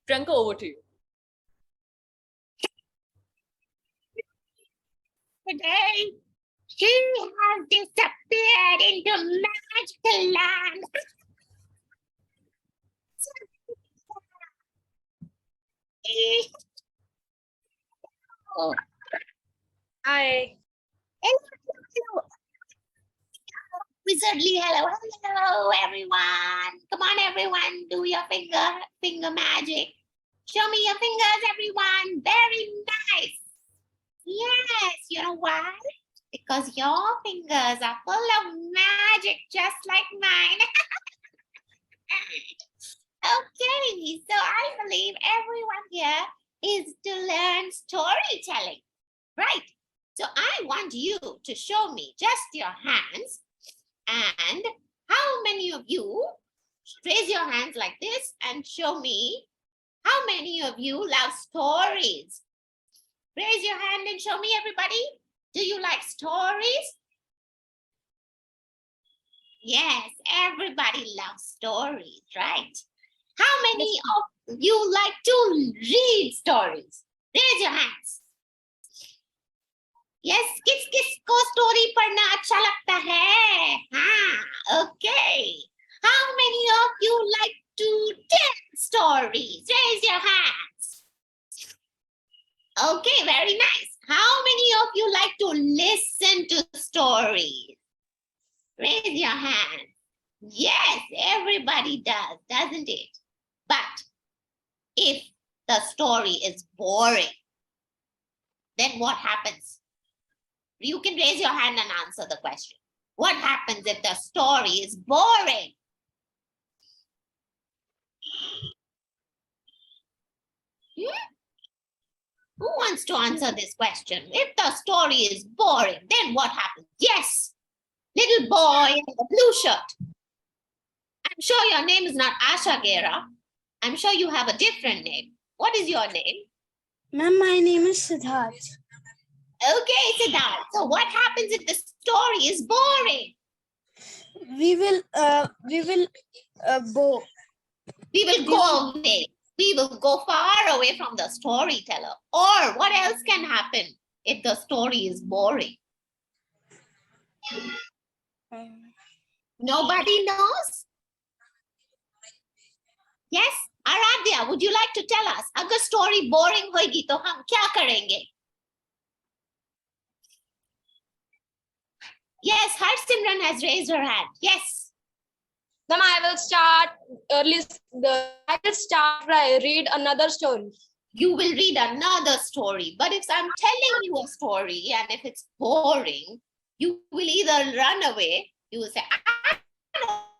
Priyanka, over to you. Today, she has disappeared into magical land. Oh. Hi. Hello. Wizardly hello. Hello, everyone. Come on, everyone. Do your finger magic. Show me your fingers, everyone. Very nice. Yes, you know why? Because your fingers are full of magic, just like mine. Okay, so I believe everyone here is to learn storytelling, right? So I want you to show me just your hands, and how many of you, raise your hands like this and show me how many of you love stories. Raise your hand and show me, everybody. Do you like stories? Yes, everybody loves stories, right? How many of you like to read stories? Raise your hands. Yes, किसको story पढ़ना अच्छा लगता है? हाँ, okay. How many of you like to tell stories? Raise your hands. Okay, very nice. How many of you like to listen to stories? Raise your hand. Yes, everybody does, doesn't it? But if the story is boring, then what happens? You can raise your hand and answer the question. What happens if the story is boring? Who wants to answer this question? If the story is boring, then what happens? Yes, little boy in the blue shirt. I'm sure your name is not Asha Gera. I'm sure you have a different name. What is your name? Ma'am, my name is Siddharth. Okay, Siddharth. So what happens if the story is boring? We will go. We will go away. We will go far away from the storyteller. Or what else can happen if the story is boring? Nobody knows? Yes? Aradhya, would you like to tell us? Agar story boring hoegi to hum kya karenge? Yes, Harsimran has raised her hand. Yes. Then I will start read another story. You will read another story. But if I'm telling you a story and if it's boring, you will either run away, you will say, I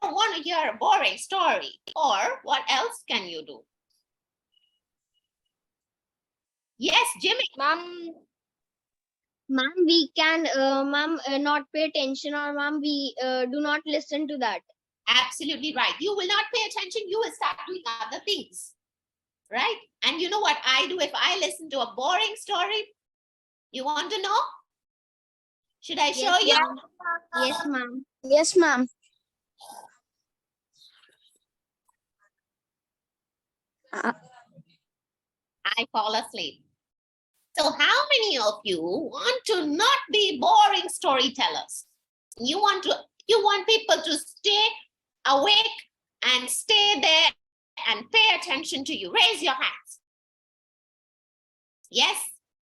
don't want to hear a boring story. Or what else can you do? Yes, Jimmy. Ma'am, we can, not pay attention, or ma'am, we do not listen to that. Absolutely right. You will not pay attention. You will start doing other things. Right? And you know what I do if I listen to a boring story? You want to know? Should I show you? Yes, ma'am. Yes, ma'am. I fall asleep. So how many of you want to not be boring storytellers? You want people to stay awake and stay there and pay attention to you. Raise your hands. Yes,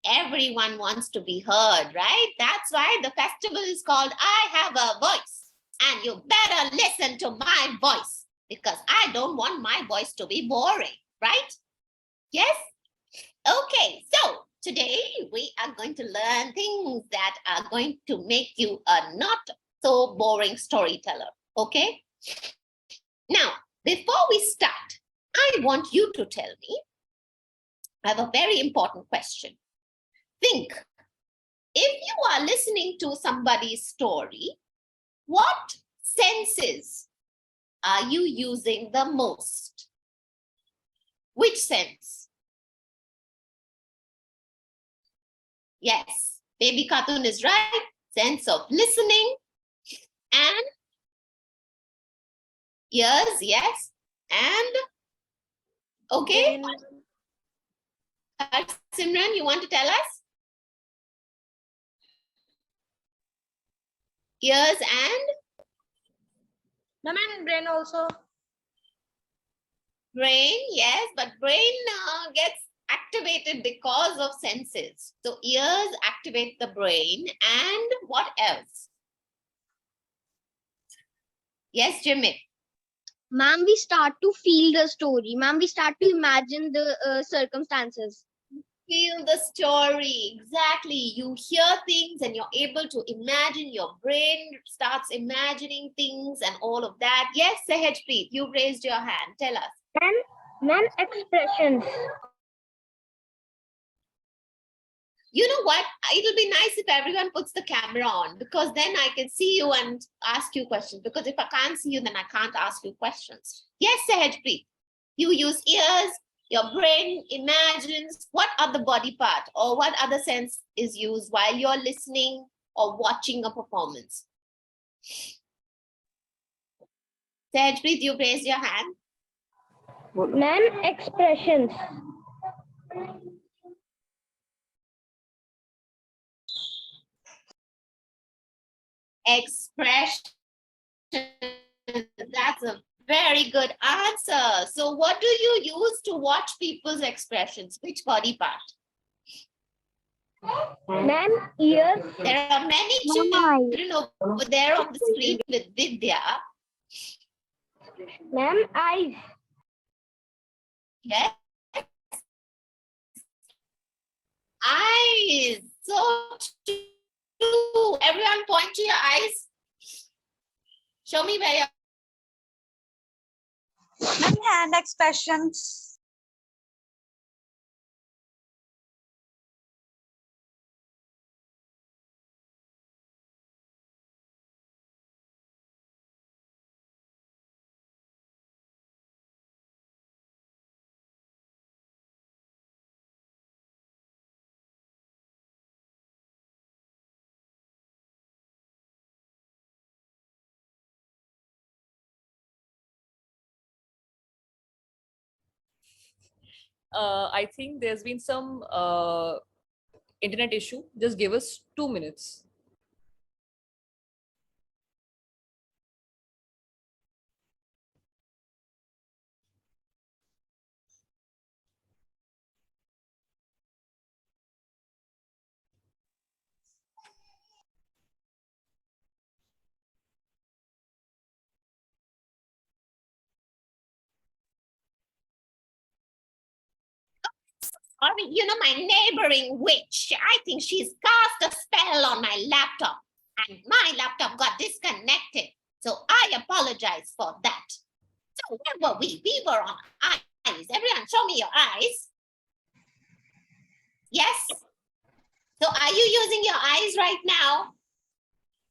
everyone wants to be heard, right? That's why the festival is called I Have a Voice. And you better listen to my voice because I don't want my voice to be boring, right? Yes? Okay, so today we are going to learn things that are going to make you a not so boring storyteller, okay? Now, before we start, I want you to tell me, I have a very important question. Think, if you are listening to somebody's story, what senses are you using the most? Which sense? Yes, baby Khatun is right. Sense of listening and ears, yes, and Okay? Simran, you want to tell us? Ears and Ma'am, and brain also. brain, yes, but brain gets activated because of senses. So ears activate the brain, and what else? Yes, Jimmy. Ma'am, we start to feel the story. Ma'am, we start to imagine the circumstances. Feel the story. Exactly. You hear things and you're able to imagine. Your brain starts imagining things and all of that. Yes, Sahajpreet, you raised your hand. Tell us. Ma'am, expressions. You know what? It'll be nice if everyone puts the camera on, because then I can see you and ask you questions. Because if I can't see you, then I can't ask you questions. Yes, Sahajpreet, you use ears, your brain imagines. What other body part or what other sense is used while you're listening or watching a performance? Sahajpreet, you raised your hand. Ma'am, expressions. Expression. That's a very good answer. So what do you use to watch people's expressions? Which body part? Ma'am, ears. There are many children over there on the screen with Vidya. Ma'am, eyes. Yes. Eyes. So true. Everyone point to your eyes. Show me where your Hand expressions. I think there's been some internet issue. Just give us 2 minutes. my neighboring witch. I think she's cast a spell on my laptop and my laptop got disconnected. So I apologize for that. So where were we? We were on eyes. Everyone, show me your eyes. Yes? So are you using your eyes right now?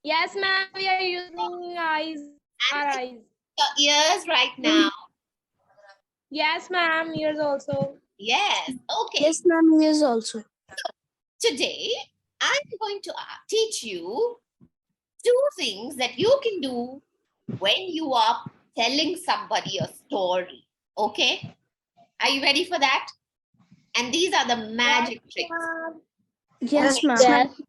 Yes, ma'am, we are using eyes. Our eyes. Your ears right now? Yes, ma'am, ears also. Yes. Okay. Yes, ma'am, yes also. Today, I'm going to teach you 2 things that you can do when you are telling somebody a story. Okay? Are you ready for that? And these are the magic tricks. Yes, Okay. ma'am. Yes.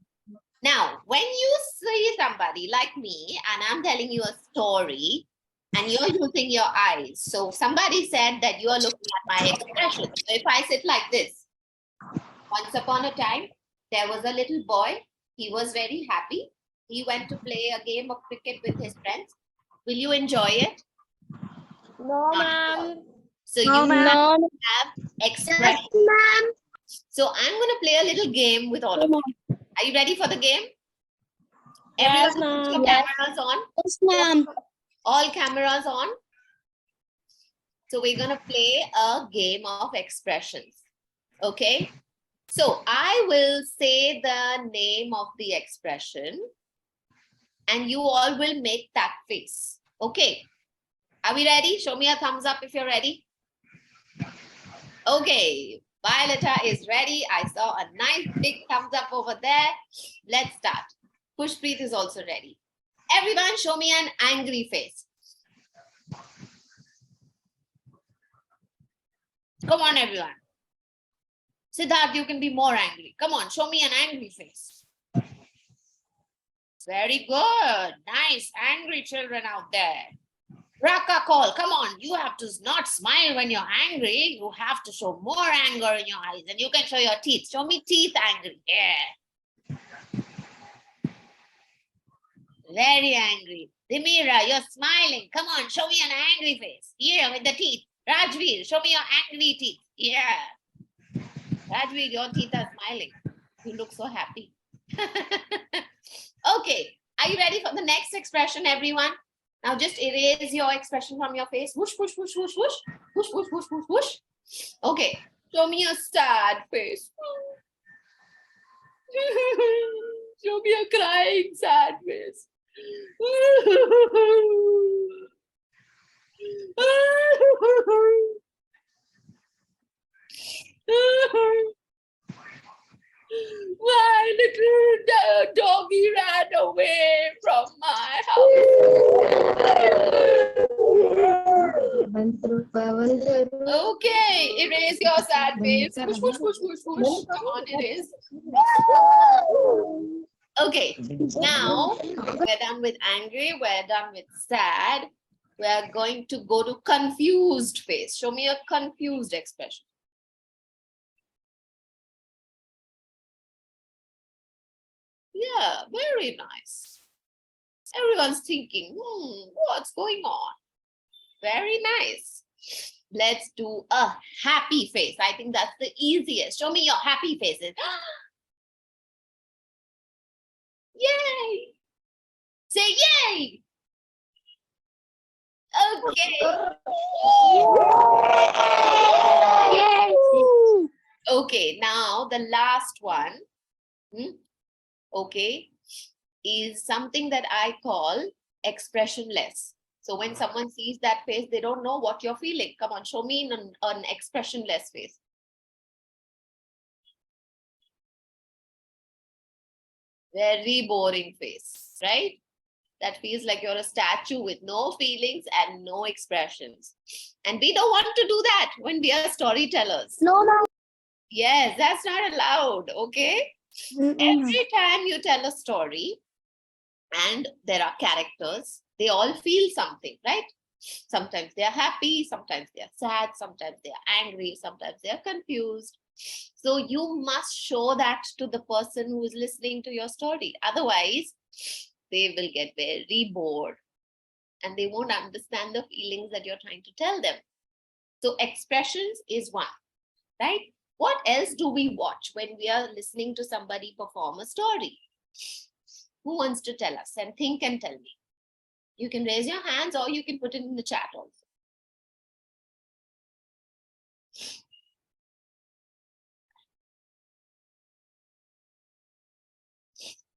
Now, when you see somebody like me and I'm telling you a story and you're using your eyes. So somebody said that you are looking at my expression. So if I sit like this, once upon a time, there was a little boy. He was very happy. He went to play a game of cricket with his friends. Will you enjoy it? No, Not at all. ma'am. So No, you ma'am. No. have expression. Ma'am. So I'm going to play a little game with all of you. Are you ready for the game? Yes, Everyone, put ma'am. your cameras on. Yes, ma'am. All cameras on. So we're going to play a game of expressions. Okay. So I will say the name of the expression and you all will make that face. Okay. Are we ready? Show me a thumbs up if you're ready. Okay. Violeta is ready. I saw a nice big thumbs up over there. Let's start. Pushpreet is also ready. Everyone show me an angry face. Come on, everyone. Siddharth, you can be more angry. Come on, show me an angry face. Very good. Nice, angry children out there. Raka call, come on. You have to not smile when you're angry. You have to show more anger in your eyes. And you can show your teeth. Show me teeth angry. Yeah. Very angry. Dimira, you're smiling. Come on, show me an angry face. Here with the teeth. Rajveer, show me your angry teeth. Yeah. Rajveer, your teeth are smiling. You look so happy. Okay. Are you ready for the next expression, everyone? Now just erase your expression from your face. Whoosh, whoosh, whoosh, whoosh, whoosh. Whoosh, whoosh, whoosh, whoosh, whoosh. Okay. Show me a sad face. Show me a crying sad face. My little doggy ran away from my house. Okay, erase your sad face. Push, push, push, push, push. Come on, erase. Okay, now we're done with angry, we're done with sad. We're going to go to confused face. Show me a confused expression. Yeah, very nice. Everyone's thinking, what's going on? Very nice. Let's do a happy face. I think that's the easiest. Show me your happy faces. Yay! Say yay! Okay. Okay, now the last one, okay, is something that I call expressionless. So when someone sees that face, they don't know what you're feeling. Come on, show me an expressionless face. Very boring face, right? That feels like you're a statue with no feelings and no expressions. And we don't want to do that when we are storytellers. No, no. Yes, that's not allowed, okay? Every time you tell a story and there are characters, they all feel something, right? Sometimes they are happy, sometimes they are sad, sometimes they are angry, sometimes they are confused. So you must show that to the person who is listening to your story. Otherwise, they will get very bored and they won't understand the feelings that you're trying to tell them. So expressions is one, right? What else do we watch when we are listening to somebody perform a story? Who wants to tell us? And think and tell me. You can raise your hands or you can put it in the chat also.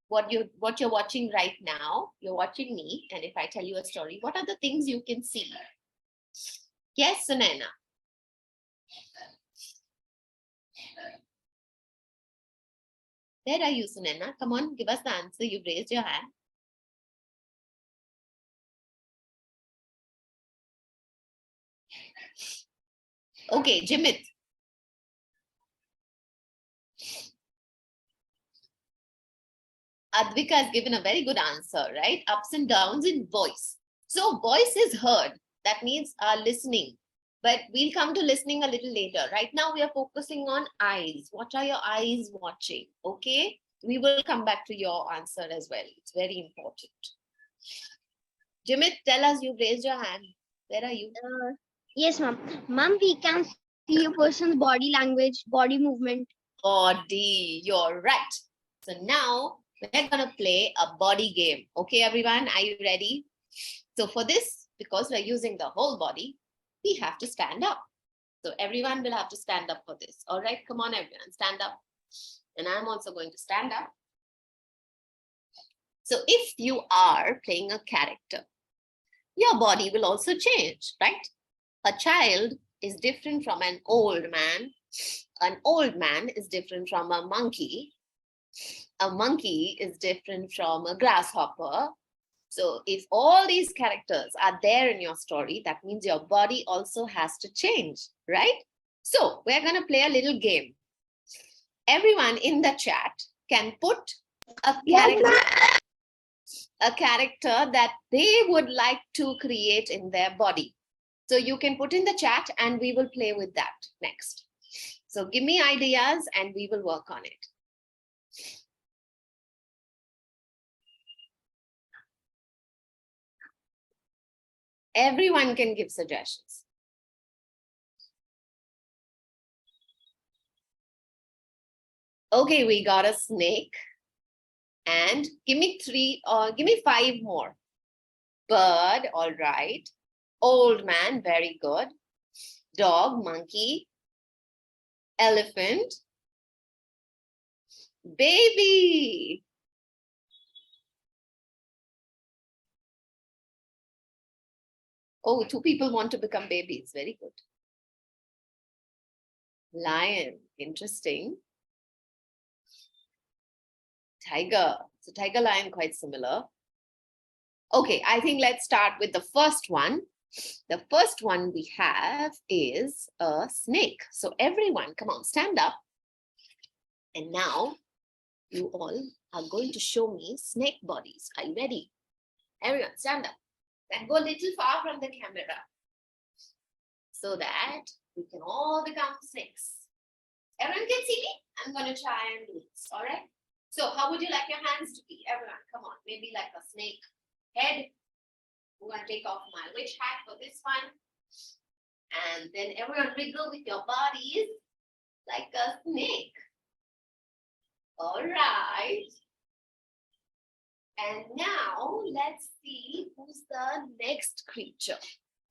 What you're watching right now, you're watching me, and if I tell you a story, what are the things you can see? Yes, Sunena. Where are you, Sunena? Come on, give us the answer. You've raised your hand. Okay, Jimit. Advika has given a very good answer, right? Ups and downs in voice. So voice is heard. That means listening. But we'll come to listening a little later. Right now, we are focusing on eyes. What are your eyes watching? Okay. We will come back to your answer as well. It's very important. Jimit, tell us, you've raised your hand. Where are you? Yes, ma'am. Ma'am, we can see a person's body language, body movement. Body, you're right. So now we're going to play a body game. Okay, everyone, are you ready? So for this, because we're using the whole body, we have to stand up. So everyone will have to stand up for this. All right, come on, everyone, stand up. And I'm also going to stand up. So if you are playing a character, your body will also change, right? A child is different from an old man. An old man is different from a monkey. A monkey is different from a grasshopper. So if all these characters are there in your story, that means your body also has to change, right? So we're going to play a little game. Everyone in the chat can put a character that they would like to create in their body. So you can put in the chat and we will play with that next. So give me ideas and we will work on it. Everyone can give suggestions. Okay, we got a snake. And give me 3 or give me 5 more. Bird, all right. Old man, very good. Dog, monkey. Elephant. Baby. Oh, 2 people want to become babies. Very good. Lion, interesting. Tiger. So tiger, lion, quite similar. Okay, I think let's start with the first one. The first one we have is a snake. So everyone, come on, stand up. And now you all are going to show me snake bodies. Are you ready? Everyone, stand up and go a little far from the camera so that we can all become snakes. Everyone can see me? I'm going to try and do this, all right? So how would you like your hands to be? Everyone, come on, maybe like a snake head. I'm going to take off my witch hat for this one. And then everyone wriggle with your bodies like a snake. All right. And now let's see who's the next creature.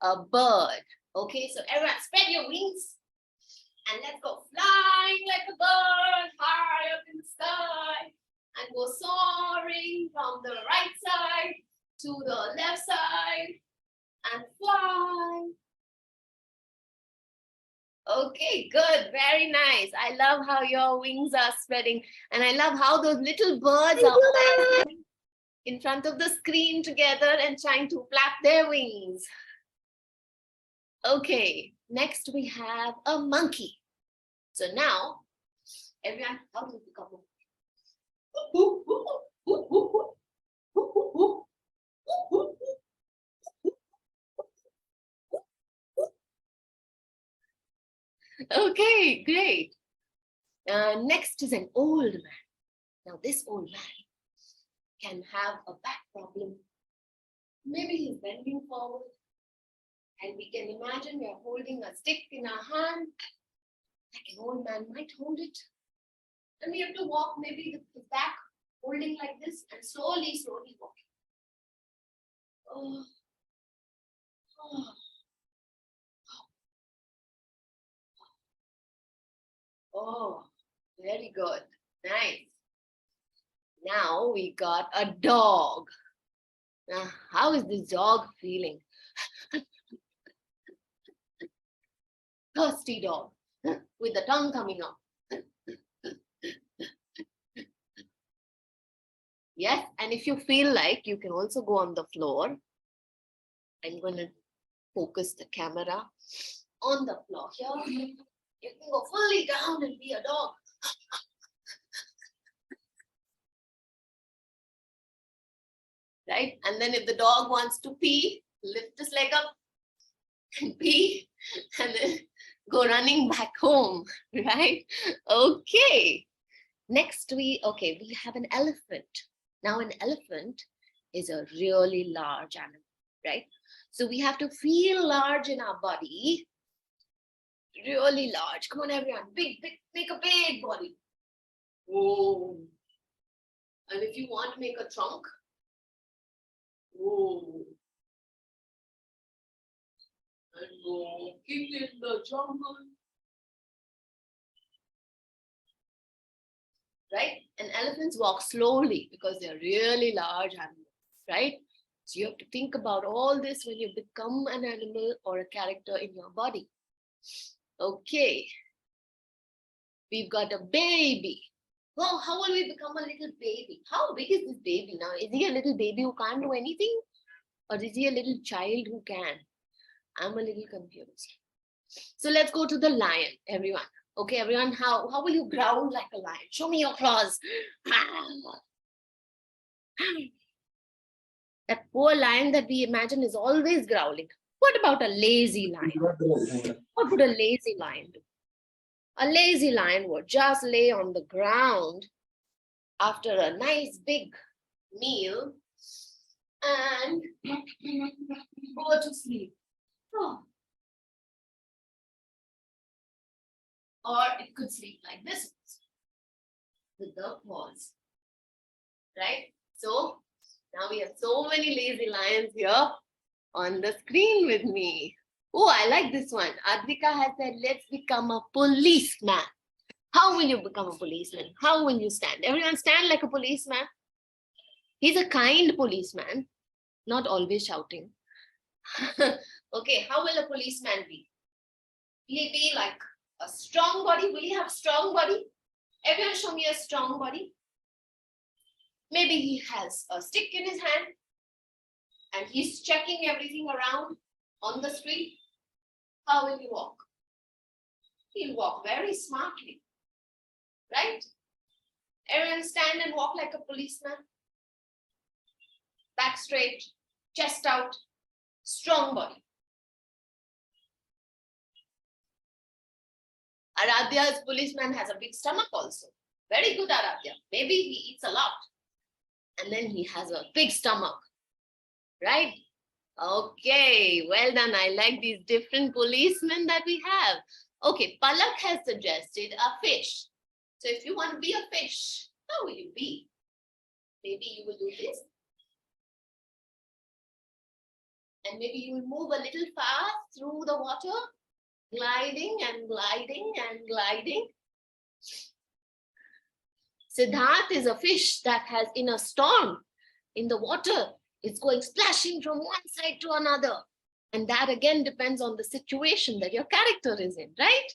A bird. Okay, so everyone spread your wings and let's go flying like a bird high up in the sky and go soaring from the right side to the left side and fly. Okay, good. Very nice. I love how your wings are spreading. And I love how those little birds are all in front of the screen together and trying to flap their wings. Okay, next we have a monkey. So now, everyone, how do we become Okay, great. Next is an old man. Now this old man can have a back problem. Maybe he's bending forward and we can imagine we're holding a stick in our hand, like an old man might hold it. And we have to walk maybe with the back holding like this and slowly walking. Oh. Oh. Oh, very good. Nice. Now we got a dog. Now, how is this dog feeling? Thirsty dog with the tongue coming out. Yes, and if you feel like, you can also go on the floor. I'm going to focus the camera on the floor here. You can go fully down and be a dog. Right? And then if the dog wants to pee, lift his leg up and pee and then go running back home, right? Okay. Next we have an elephant. Now an elephant is a really large animal, right? So we have to feel large in our body. Really large. Come on, everyone. Big, make a big body. Whoa. And if you want to make a trunk, whoa. And go keep in the jungle. Right? And elephants walk slowly because they're really large animals, right? So you have to think about all this when you become an animal or a character in your body. Okay. We've got a baby. Oh, how will we become a little baby? How big is this baby now? Is he a little baby who can't do anything? Or is he a little child who can? I'm a little confused. So let's go to the lion, everyone. Okay, everyone, how will you growl like a lion? Show me your claws. That poor lion that we imagine is always growling. What about a lazy lion? What would a lazy lion do? A lazy lion would just lay on the ground after a nice big meal and go to sleep. Oh. Or it could sleep like this with the paws, right? So now we have so many lazy lions here on the screen with me. Oh, I like this one. Advika has said, let's become a policeman. How will you become a policeman? How will you stand? Everyone stand like a policeman. He's a kind policeman, not always shouting. Okay, how will a policeman be? Will he be like a strong body? Will he have a strong body? Everyone show me a strong body. Maybe he has a stick in his hand and he's checking everything around on the street. How will he walk? He'll walk very smartly, right? Everyone stand and walk like a policeman. Back straight, chest out, strong body. Aradhya's policeman has a big stomach also. Very good, Aradhya. Maybe he eats a lot. And then he has a big stomach, right? Okay, well done. I like these different policemen that we have. Okay, Palak has suggested a fish. So if you want to be a fish, how will you be? Maybe you will do this. And maybe you will move a little fast through the water, gliding and gliding and gliding. Siddharth is a fish that has in a storm in the water. It's going splashing from one side to another. And that again depends on the situation that your character is in, right?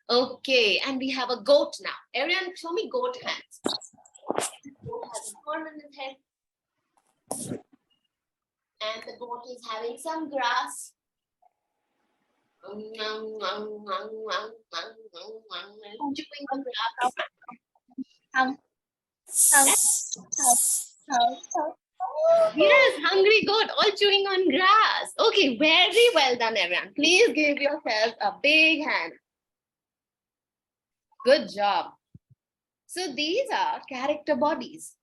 Okay, and we have a goat now. Everyone, show me goat hands. The goat has a horn in his head. And the goat is having some grass. Chewing on grass. Yes, hungry goat, all chewing on grass. Okay, very well done, everyone. Please give yourselves a big hand. Good job. So these are character bodies.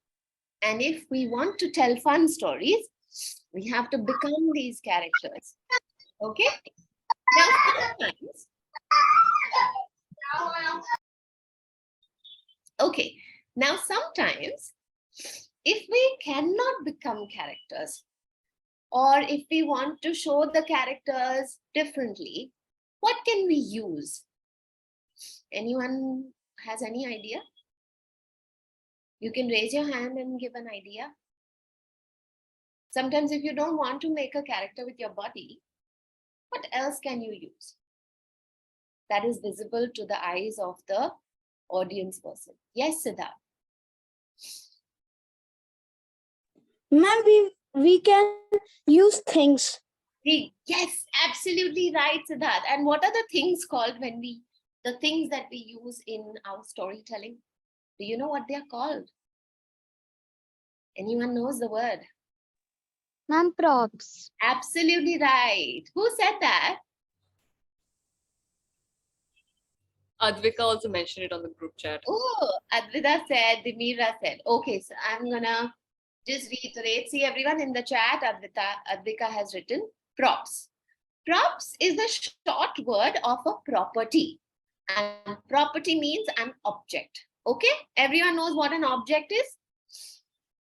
And if we want to tell fun stories, we have to become these characters. Okay? Now, sometimes, okay. Now, sometimes, if we cannot become characters, or if we want to show the characters differently, what can we use? Anyone has any idea? You can raise your hand and give an idea. Sometimes if you don't want to make a character with your body, what else can you use that is visible to the eyes of the audience person? Yes, Siddharth. Ma'am, we can use things. Yes, absolutely right, Siddharth. And what are the things called when the things that we use in our storytelling? Do you know what they are called? Anyone knows the word? Ma'am, props. Absolutely right. Who said that? Advika also mentioned it on the group chat. Oh, Advita said, Dimira said. Okay, so I'm gonna just reiterate. See, everyone in the chat, Advika has written props. Props is the short word of a property. And property means an object. Okay, everyone knows what an object is?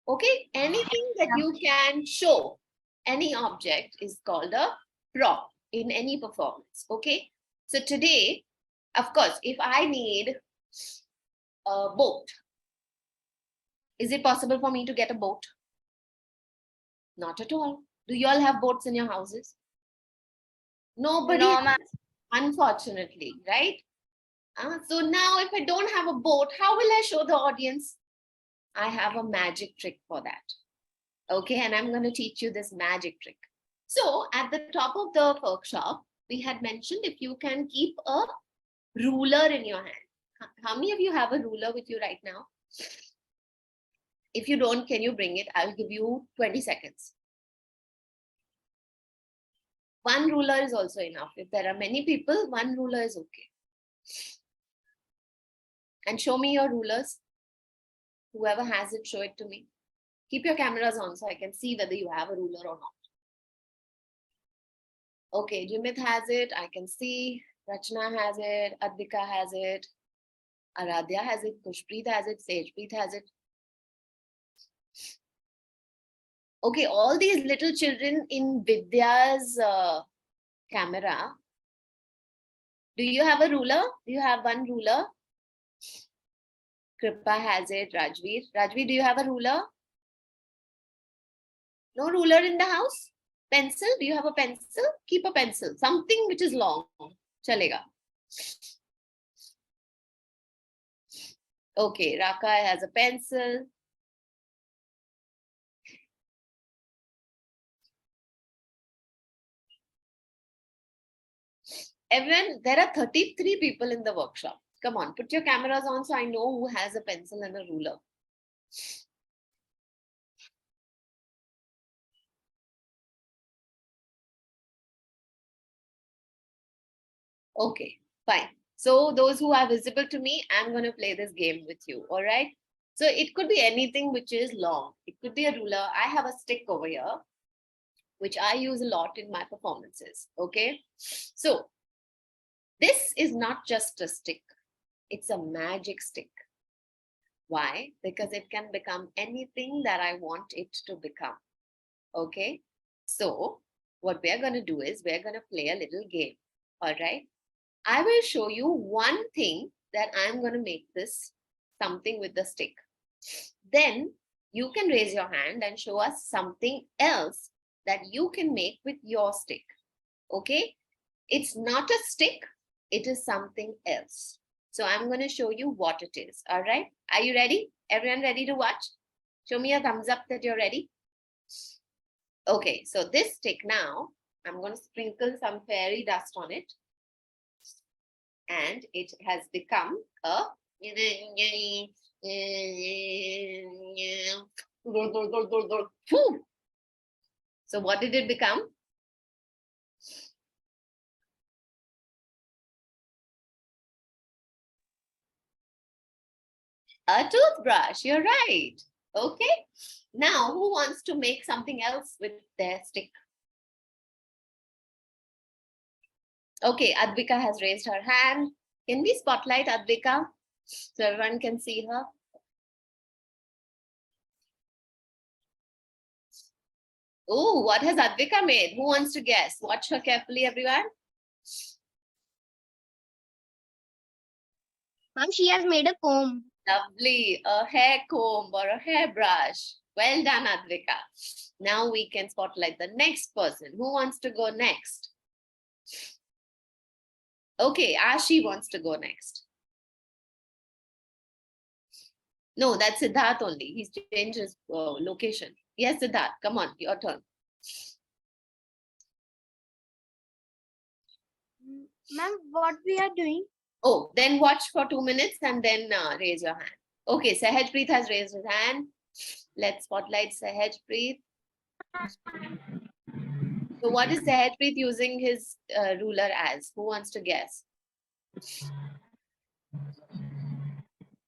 Okay, anything that you can show, any object is called a prop in any performance. Okay, so today, of course, if I need a boat, is it possible for me to get a boat? Not at all. Do you all have boats in your houses? Nobody, No, ma'am. unfortunately, right? So now if I don't have a boat, how will I show the audience? I have a magic trick for that. Okay, and I'm going to teach you this magic trick. So at the top of the workshop, we had mentioned if you can keep a ruler in your hand. How many of you have a ruler with you right now? If you don't, can you bring it? I'll give you 20 seconds. One ruler is also enough. If there are many people, one ruler is okay. And show me your rulers. Whoever has it, show it to me. Keep your cameras on so I can see whether you have a ruler or not. Okay, Jimit has it. I can see. Rachna has it. Advika has it. Aradhya has it. Kushpreet has it. Sejpreet has it. Okay, all these little children in Vidya's camera. Do you have a ruler? Do you have one ruler? Kripa has it. Rajveer. Rajveer, do you have a ruler? No ruler in the house? Pencil? Do you have a pencil? Keep a pencil. Something which is long. Chalega. Okay, Raka has a pencil. Everyone, there are 33 people in the workshop. Come on, put your cameras on so I know who has a pencil and a ruler. Okay, fine. So those who are visible to me, I'm going to play this game with you. All right. So it could be anything which is long. It could be a ruler. I have a stick over here, which I use a lot in my performances. Okay. So this is not just a stick. It's a magic stick. Why? Because it can become anything that I want it to become. Okay. So what we're going to do is we're going to play a little game. All right. I will show you one thing that I'm going to make this something with the stick. Then you can raise your hand and show us something else that you can make with your stick. Okay? It's not a stick. It is something else. So I'm going to show you what it is. All right? Are you ready? Everyone ready to watch? Show me a thumbs up that you're ready. Okay, so this stick now, I'm going to sprinkle some fairy dust on it. And it has become a so what did it become? A toothbrush. You're right. Okay. Now, who wants to make something else with their stick? Okay, Advika has raised her hand. Can we spotlight Advika so everyone can see her? Oh, what has Advika made? Who wants to guess? Watch her carefully, everyone. Ma'am, she has made a comb. Lovely. A hair comb or a hairbrush. Well done, Advika. Now we can spotlight the next person. Who wants to go next? Okay, Ashi wants to go next. No, that's Siddharth only. He's changed his location. Yes, Siddharth, come on, your turn. Ma'am, what we are doing? Oh, then watch for 2 minutes and then raise your hand. Okay, Sahajpreet has raised his hand. Let's spotlight Sahajpreet. So what is Sahajpreet using his ruler as? Who wants to guess?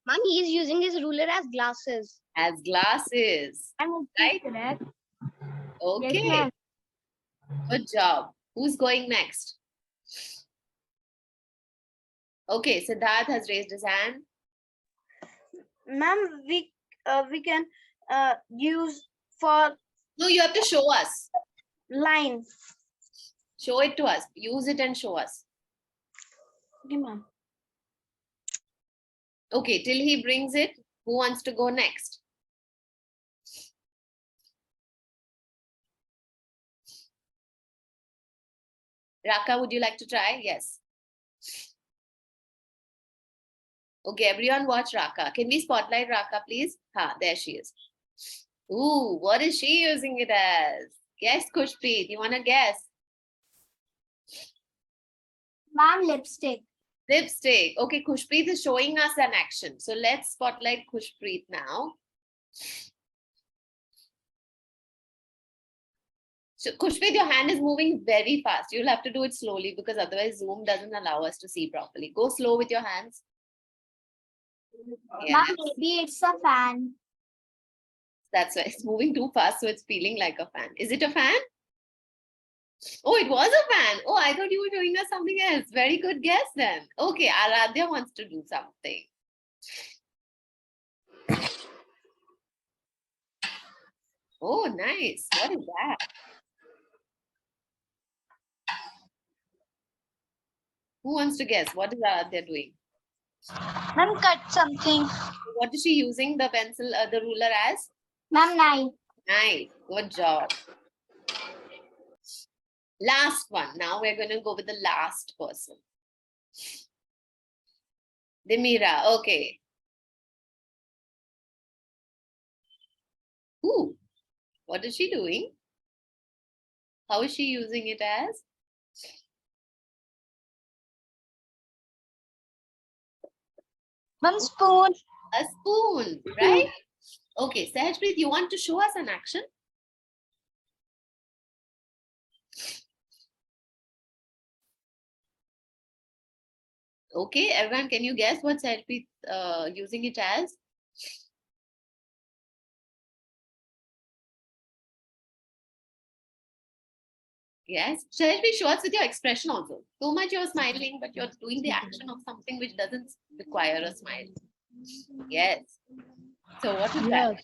Ma'am, he is using his ruler as glasses. As glasses. Right? Correct. Okay. ma'am. Good job. Who's going next? Okay, Siddharth has raised his hand. Ma'am, we can use for No, you have to show us. line. Show it to us. Use it and show us. Okay, ma'am. Okay, till he brings it, who wants to go next? Raka, would you like to try? Yes. Okay, everyone watch Raka. Can we spotlight Raka, please? Ha, there she is. Ooh, what is she using it as? Guess, Kushpreet. You want to guess? Ma'am, lipstick. Lipstick. Okay, Khushpreet is showing us an action. So let's spotlight Khushpreet now. So Khushpreet, your hand is moving very fast. You'll have to do it slowly because otherwise Zoom doesn't allow us to see properly. Go slow with your hands. Yeah, Ma'am, maybe it's a fan. that's why it's moving too fast, so it's feeling like a fan. Is it a fan? Oh, it was a fan. Oh, I thought you were showing us something else. Very good guess then. Okay, Aradhya wants to do something. Oh, nice. What is that? Who wants to guess? What is Aradhya doing? Ma'am, cut something. What is she using the pencil, the ruler as? Ma'am, knife. Nice. Good job. Last one. Now we're going to go with the last person. Dimira. Okay. Ooh. What is she doing? How is she using it as? Ma'am, spoon. A spoon, right? Okay, Sahajpreet, you want to show us an action? Okay, everyone, can you guess what Sahajpreet using it as? Yes, Sahajpreet, show us with your expression also. So much you're smiling, but you're doing the action of something which doesn't require a smile. Yes. So what is that?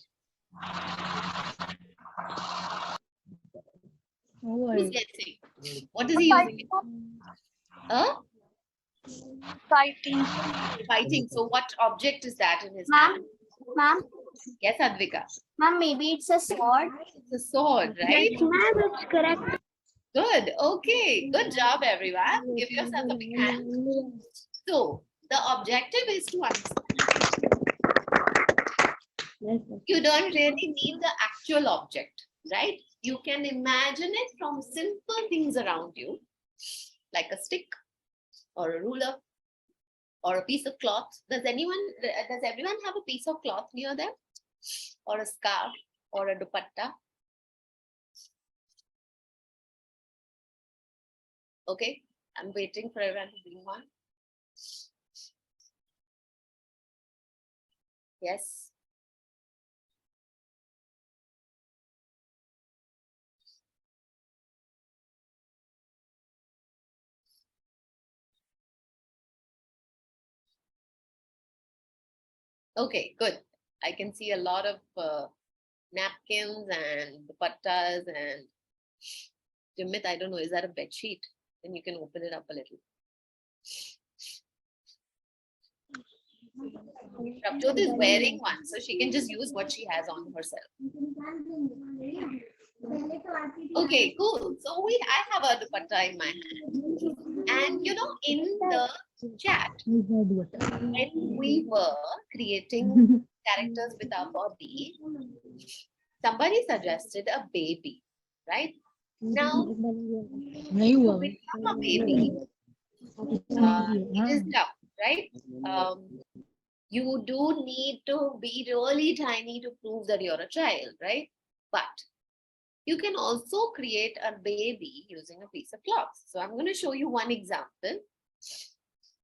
Who's guessing? What is he using it? Fighting. Fighting. So what object is that in his Ma'am, hand? ma'am, Yes, Advika. ma'am, maybe it's a sword. It's a sword, right? Ma'am, it's correct. Good. Okay. Good job, everyone. Give yourself a big hand. So the objective is to understand. You don't really need the actual object, right? You can imagine it from simple things around you, like a stick or a ruler or a piece of cloth. Does everyone have a piece of cloth near them? Or a scarf or a dupatta? Okay, I'm waiting for everyone to bring one. Yes. Okay, good. I can see a lot of napkins and dupattas and Jimit, I don't know, is that a bed sheet? Then you can open it up a little. Prabjot is wearing one, so she can just use what she has on herself. Okay, cool. So I have a dupatta in my hand. And you know, in the chat, when we were creating characters with our body, somebody suggested a baby, right? Now, to become a baby, it is tough, right? You do need to be really tiny to prove that you're a child, right? But you can also create a baby using a piece of cloth. So I'm going to show you one example.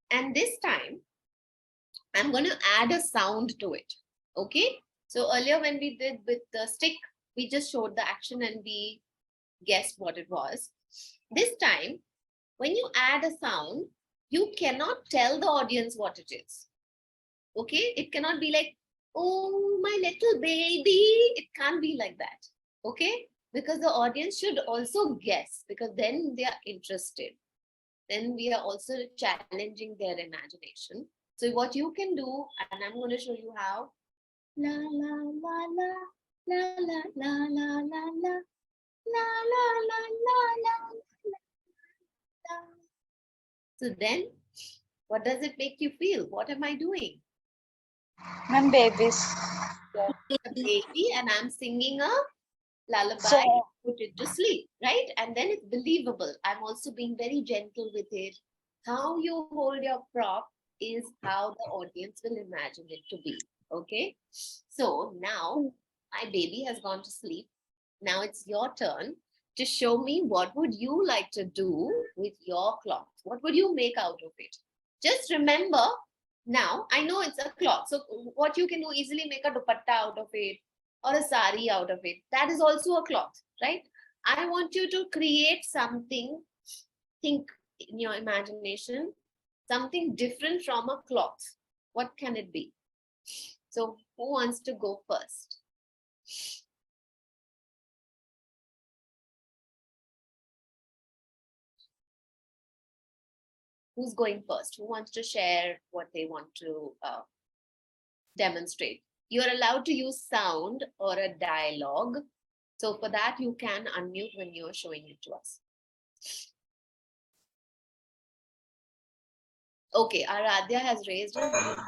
And this time, I'm going to add a sound to it. Okay? So earlier when we did with the stick, we just showed the action and we guessed what it was. This time, when you add a sound, you cannot tell the audience what it is. Okay? It cannot be like, oh, my little baby. It can't be like that. Okay? Because the audience should also guess, because then they are interested. Then we are also challenging their imagination. So what you can do, and I'm going to show you how. La la la la la la la la la la la la la la la. So then, what does it make you feel? What am I doing? Ma'am, babies. A baby, and I'm singing a lullaby, So- put it to sleep, right? And then it's believable. I'm also being very gentle with it. How you hold your prop is how the audience will imagine it to be. Okay. So now my baby has gone to sleep. Now it's your turn to show me what would you like to do with your cloth. What would you make out of it? Just remember, now I know it's a cloth. So what you can do, easily make a dupatta out of it or a sari out of it. That is also a cloth, right? I want you to create something, think in your imagination, something different from a cloth. What can it be? So who wants to go first? Who's going first? Who wants to share what they want to demonstrate? You're allowed to use sound or a dialogue. So for that, you can unmute when you're showing it to us. Okay, Aradhya has raised her hand.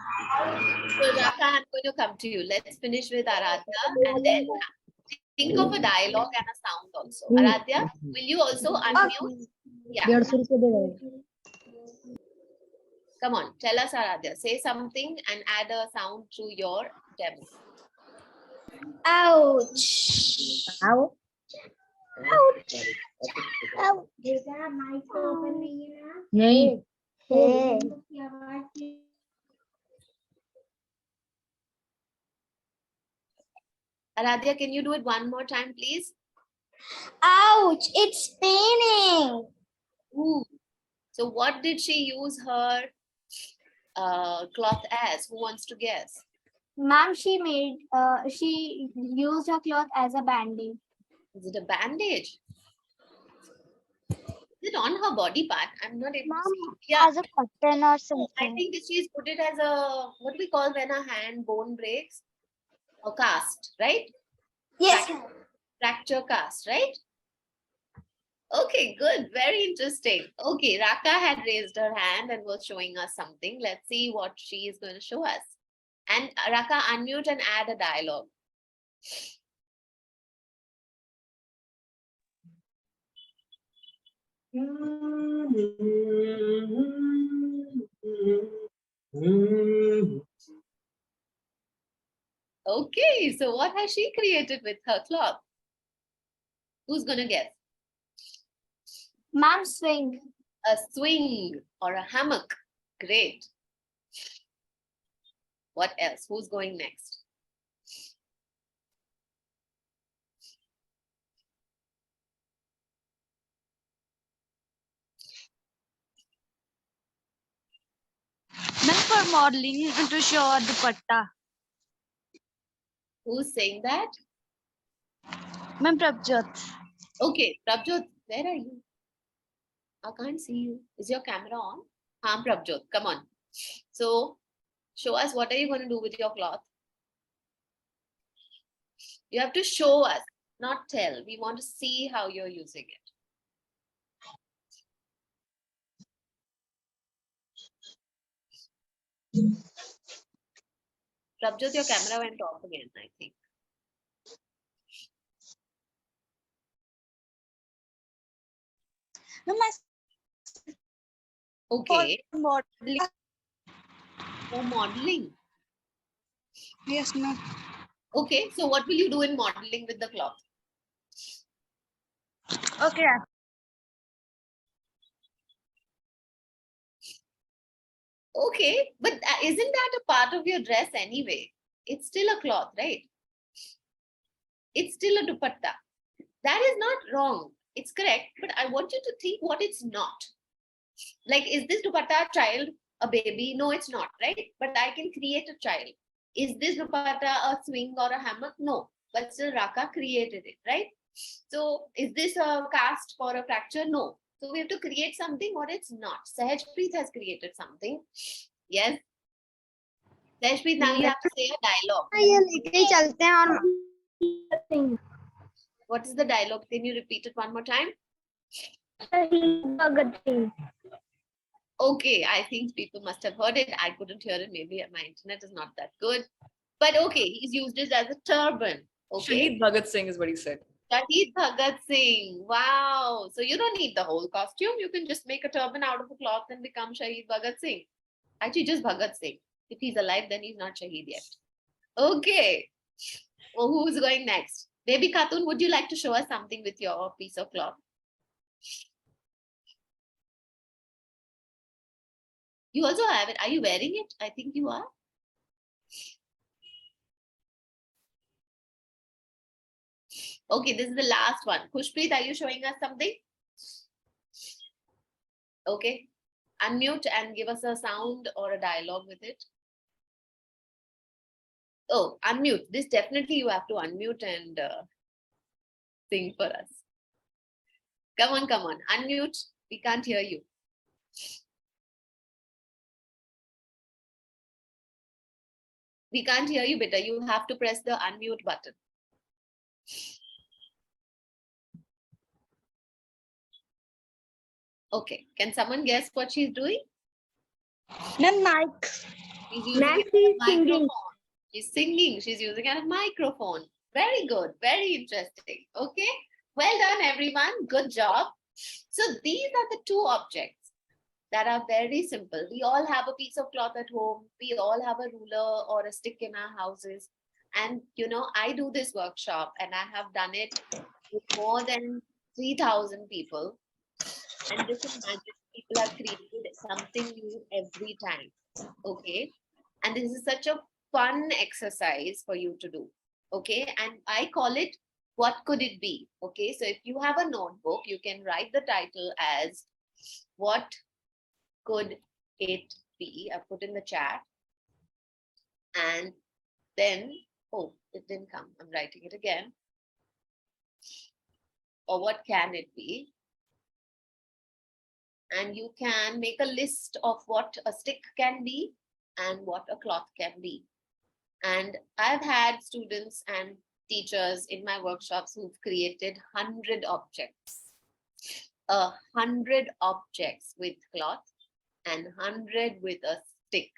So Raka, I'm going to come to you. Let's finish with Aradhya and then think of a dialogue and a sound also. Aradhya, will you also unmute? Yeah. Come on, tell us, Aradhya. Say something and add a sound to your demo. Ouch. Ouch. Ouch. नहीं Hey. Aradhya, can you do it one more time, please? Ouch. It's paining. Ooh. So what did she use her cloth as? Who wants to guess? Ma'am, she used her cloth as a bandage. Is it a bandage? Is it on her body part? I'm not able to see. Yeah, As a cotton or I something. think she's put it as a, what do we call when a hand bone breaks? A cast, right? Yes. Fracture cast, right? Okay, good. Very interesting. Okay, Raka had raised her hand and was showing us something. Let's see what she is going to show us. And Raka, unmute and add a dialogue. Okay, so what has she created with her cloth? Who's going to guess? Ma'am, swing. A swing or a hammock. Great. What else? Who's going next? Ma'am, for modeling to show a dupatta. Who's saying that? Ma'am, Prabjot. Okay, Prabjot, where are you? I can't see you. Is your camera on? Prabjot, come on. So, show us what are you going to do with your cloth? You have to show us, not tell. We want to see how you're using it. Prabjot, your camera went off again, I think. Ma'am, Okay, modeling. for modeling. Yes, ma'am. Okay, so what will you do in modeling with the cloth? Okay. Okay, but isn't that a part of your dress anyway? It's still a cloth, right? It's still a dupatta. That is not wrong. It's correct, but I want you to think what it's not. Like, is this dupatta a child, a baby? No, it's not, right? But I can create a child. Is this dupatta a swing or a hammock? No, but still Raka created it, right? So, is this a cast for a fracture? No. So, we have to create something or it's not. Sahajpreet has created something. Yes. Sahajpreet, now you have to say a dialogue. What is the dialogue? Can you repeat it one more time? Okay, I think people must have heard it. I couldn't hear it. Maybe my internet is not that good. But okay, he's used it as a turban. Okay. Shahid Bhagat Singh is what he said. Shahid Bhagat Singh. Wow. So you don't need the whole costume. You can just make a turban out of a cloth and become Shahid Bhagat Singh. Actually, just Bhagat Singh. If he's alive, then he's not Shahid yet. Okay. Well, who's going next? Baby Khatun, would you like to show us something with your piece of cloth? You also have it. Are you wearing it? I think you are. Okay, this is the last one. Khushpreet, are you showing us something? Okay. Unmute and give us a sound or a dialogue with it. Oh, unmute. This definitely you have to unmute and sing for us. Come on, come on. Unmute. We can't hear you. We can't hear you, beta. You have to press the unmute button. Okay. Can someone guess what she's doing? Ma'am, mic. She's using Ma'am, a she's microphone. singing. She's singing. She's using a microphone. Very good. Very interesting. Okay. Well done, everyone. Good job. So these are the two objects that are very simple. We all have a piece of cloth at home. We all have a ruler or a stick in our houses. And, you know, I do this workshop and I have done it with more than 3,000 people. And just imagine people have created something new every time. Okay. And this is such a fun exercise for you to do. Okay. And I call it, what could it be? Okay. So if you have a notebook, you can write the title as what could it be? I put in the chat. And then, oh, it didn't come. I'm writing it again. Or what can it be? And you can make a list of what a stick can be and what a cloth can be. And I've had students and teachers in my workshops who've created 100 objects. 100 objects with cloth and 100 with a stick.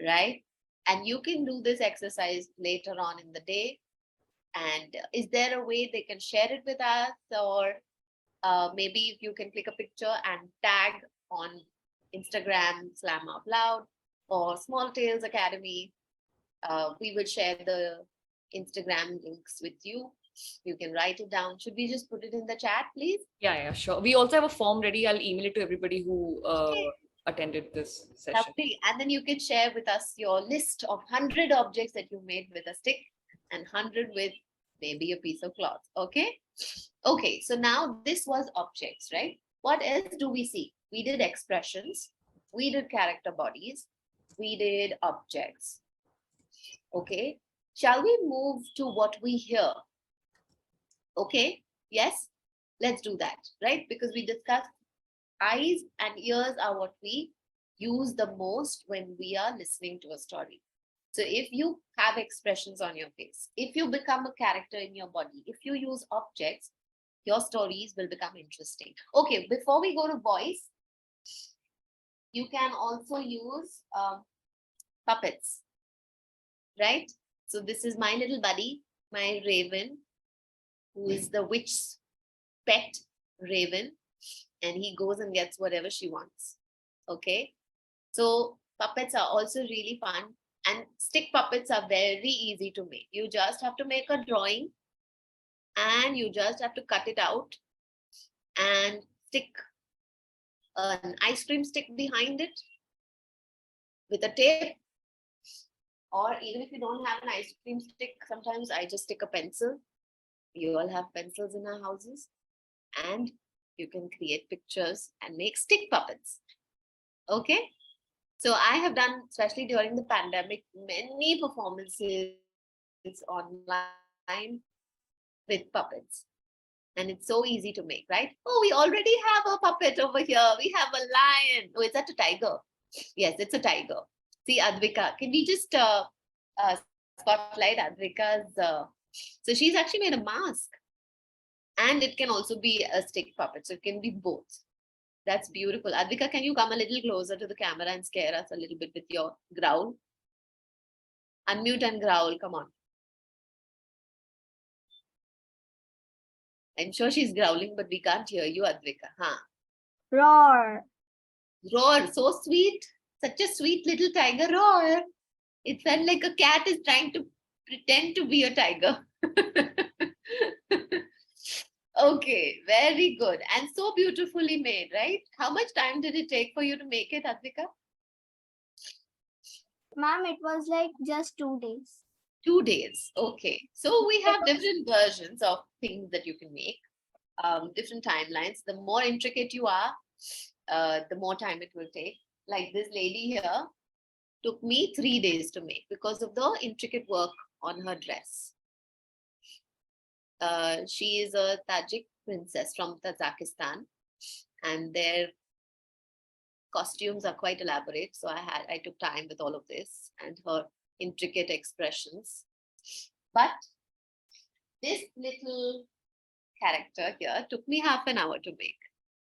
Right? And you can do this exercise later on in the day. And is there a way they can share it with us? Or maybe if you can click a picture and tag on Instagram, Slam Out Loud, or Small Tales Academy. We will share the Instagram links with you. You can write it down. Should we just put it in the chat, please? Yeah, sure. We also have a form ready. I'll email it to everybody who attended this session. Lovely. And then you can share with us your list of 100 objects that you made with a stick and 100 with maybe a piece of cloth. Okay. Okay. So now this was objects, right? What else do we see? We did expressions. We did character bodies. We did objects. Okay. Shall we move to what we hear? Okay. Yes. Let's do that, right? Because we discussed eyes and ears are what we use the most when we are listening to a story. So if you have expressions on your face, if you become a character in your body, if you use objects, your stories will become interesting. Okay, before we go to voice, you can also use puppets, right? So this is my little buddy, my raven, who is the witch's pet raven. And he goes and gets whatever she wants. Okay. So puppets are also really fun. And stick puppets are very easy to make. You just have to make a drawing and you just have to cut it out and stick an ice cream stick behind it with a tape. Or even if you don't have an ice cream stick, sometimes I just stick a pencil. You all have pencils in our houses. And you can create pictures and make stick puppets. Okay. So I have done, especially during the pandemic, many performances online with puppets. And it's so easy to make, right? Oh, we already have a puppet over here. We have a lion. Oh, is that a tiger? Yes, it's a tiger. See, Advika, can we just spotlight Advika's? So she's actually made a mask. And it can also be a stick puppet. So it can be both. That's beautiful. Advika, can you come a little closer to the camera and scare us a little bit with your growl? Unmute and growl. Come on. I'm sure she's growling, but we can't hear you, Advika. Huh? Roar. Roar, so sweet. Such a sweet little tiger roar. It felt like a cat is trying to pretend to be a tiger. Okay, very good. And so beautifully made, right? How much time did it take for you to make it, Advika? Ma'am, it was like just 2 days. 2 days. Okay. So we have different versions of things that you can make, different timelines. The more intricate you are, the more time it will take. Like this lady here took me 3 days to make because of the intricate work on her dress. She is a Tajik princess from Tajikistan, and their costumes are quite elaborate. So I took time with all of this and her intricate expressions. But this little character here took me half an hour to make.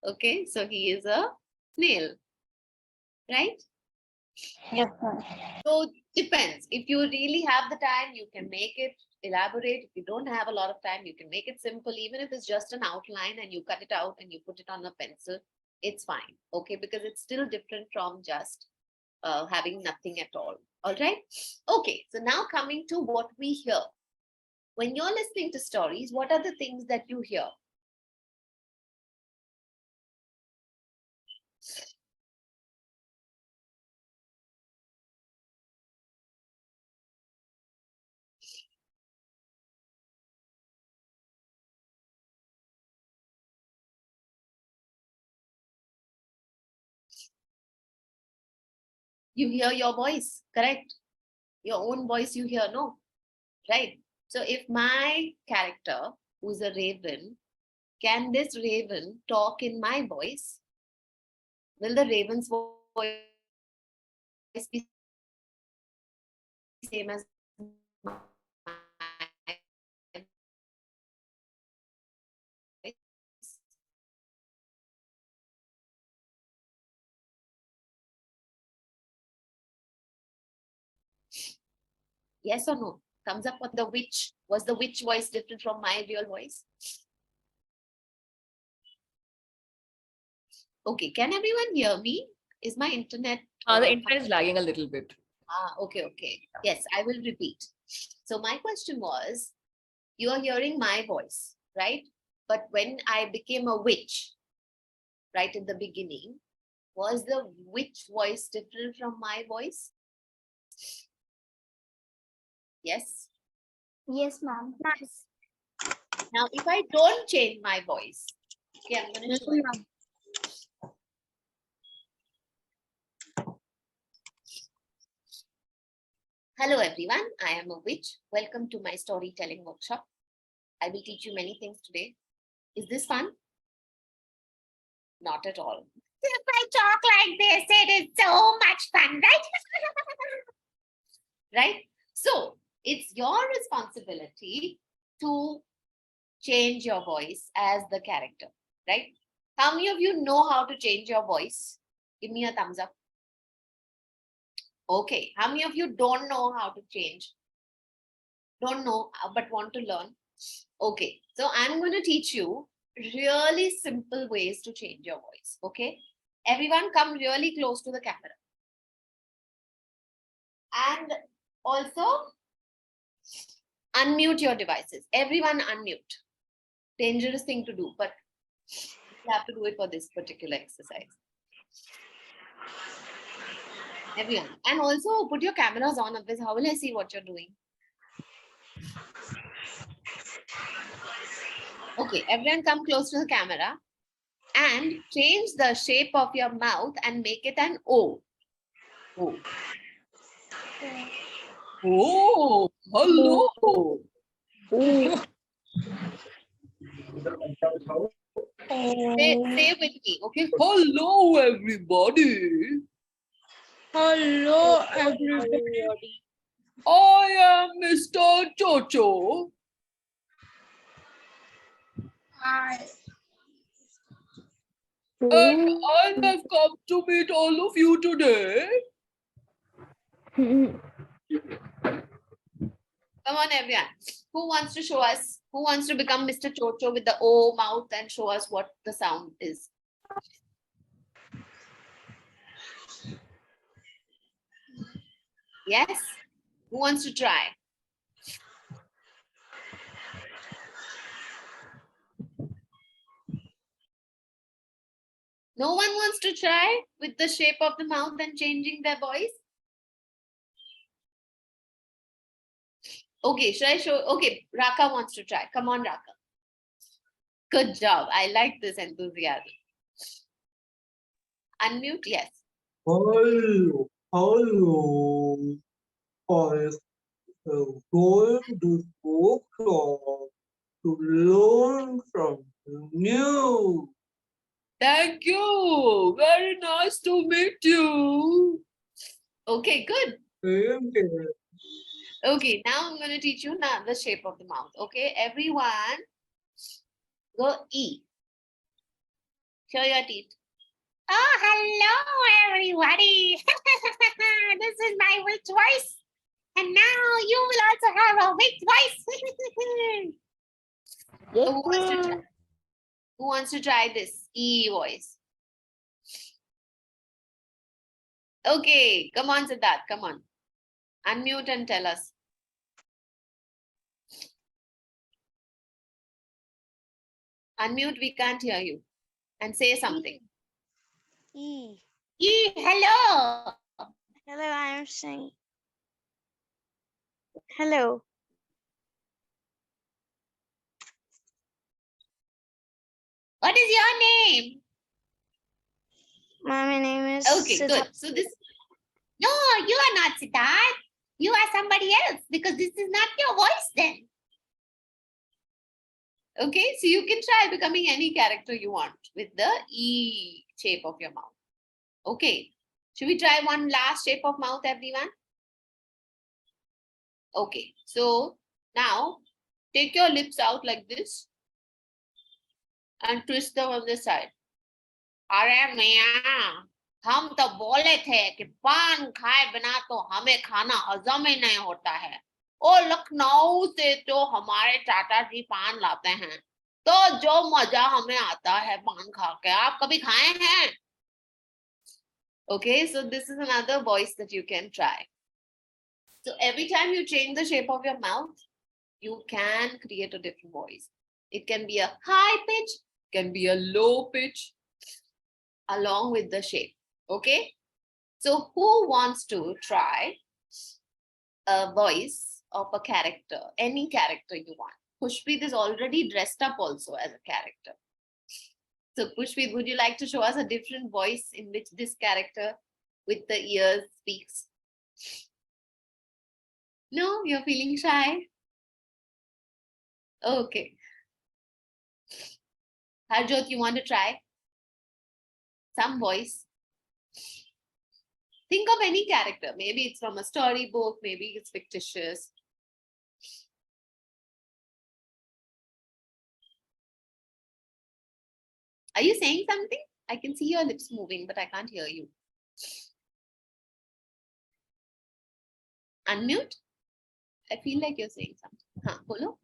Okay, so he is a snail, right? Yes, ma'am. So depends. If you really have the time, you can make it elaborate. If you don't have a lot of time, you can make it simple. Even if it's just an outline and you cut it out and you put it on a pencil, it's fine. Okay, because it's still different from just having nothing at all. All right. Okay, so now coming to what we hear. When you're listening to stories, what are the things that you hear? You hear your voice, correct? Your own voice you hear, no? Right? So if my character, who's a raven, can this raven talk in my voice? Will the raven's voice be same as my voice? Yes or no? Thumbs up on the witch. Was the witch voice different from my real voice? Okay, can everyone hear me? Is my internet? The internet is lagging a little bit. Okay. Yes, I will repeat. So my question was, you are hearing my voice, right? But when I became a witch, right in the beginning, was the witch voice different from my voice? Yes. Yes, ma'am. Yes. Now, if I don't change my voice, okay, I'm going to show you. Hello, everyone. I am a witch. Welcome to my storytelling workshop. I will teach you many things today. Is this fun? Not at all. If I talk like this, it is so much fun, right? Right? So it's your responsibility to change your voice as the character, right? How many of you know how to change your voice? Give me a thumbs up. Okay. How many of you don't know how to change? Don't know, but want to learn? Okay. So I'm going to teach you really simple ways to change your voice. Okay. Everyone come really close to the camera. And also unmute your devices. Everyone unmute. Dangerous thing to do, but you have to do it for this particular exercise. Everyone. And also put your cameras on, otherwise how will I see what you're doing? Okay, everyone come close to the camera and change the shape of your mouth and make it an O. O. Oh, hello. Say with me, okay? Hello, everybody. Hello, everybody. I am Mr. Chocho. Hi. And I have come to meet all of you today. Come on, everyone. Who wants to show us? Who wants to become Mr. Chocho with the O mouth and show us what the sound is? Yes? Who wants to try? No one wants to try with the shape of the mouth and changing their voice? Okay, should I show? Okay, Raka wants to try. Come on, Raka. Good job. I like this enthusiasm. Unmute, yes. Hello, hello. I am going to workshop to learn something new. Thank you. Very nice to meet you. Okay, good. Thank you. Okay, now I'm going to teach you now the shape of the mouth. Okay, everyone, go E. Show your teeth. Oh, hello, everybody. This is my witch voice. And now you will also have a witch voice. So who wants to try this E voice? Okay, come on, Siddharth, come on. Unmute and tell us. Unmute, we can't hear you. And say something. E. E, hello. Hello, I am saying. Hello. What is your name? My name is. Okay, good. So this. No, you are not Siddharth. You are somebody else because this is not your voice then. Okay, so you can try becoming any character you want with the E shape of your mouth. Okay, should we try one last shape of mouth, everyone? Okay, so now take your lips out like this and twist them on the side. अरे मियाँ, हम तो बोले थे कि पान खाए बिना तो हमें खाना हजम ही नहीं होता है। और लखनऊ से जो हमारे चाचा जी पान लाते हैं, तो जो मजा हमें आता है पान खा के, आप कभी खाए हैं? Okay, so this is another voice that you can try. So every time you change the shape of your mouth, you can create a different voice. It can be a high pitch, can be a low pitch, along with the shape. Okay, so who wants to try a voice of a character, any character you want? Pushpreet is already dressed up also as a character. So Pushpreet, would you like to show us a different voice in which this character with the ears speaks? No, you're feeling shy? Okay. Harjot, you want to try some voice? Think of any character. Maybe it's from a storybook, maybe it's fictitious. Are you saying something? I can see your lips moving, but I can't hear you. Unmute. I feel like you're saying something. Huh, bolo.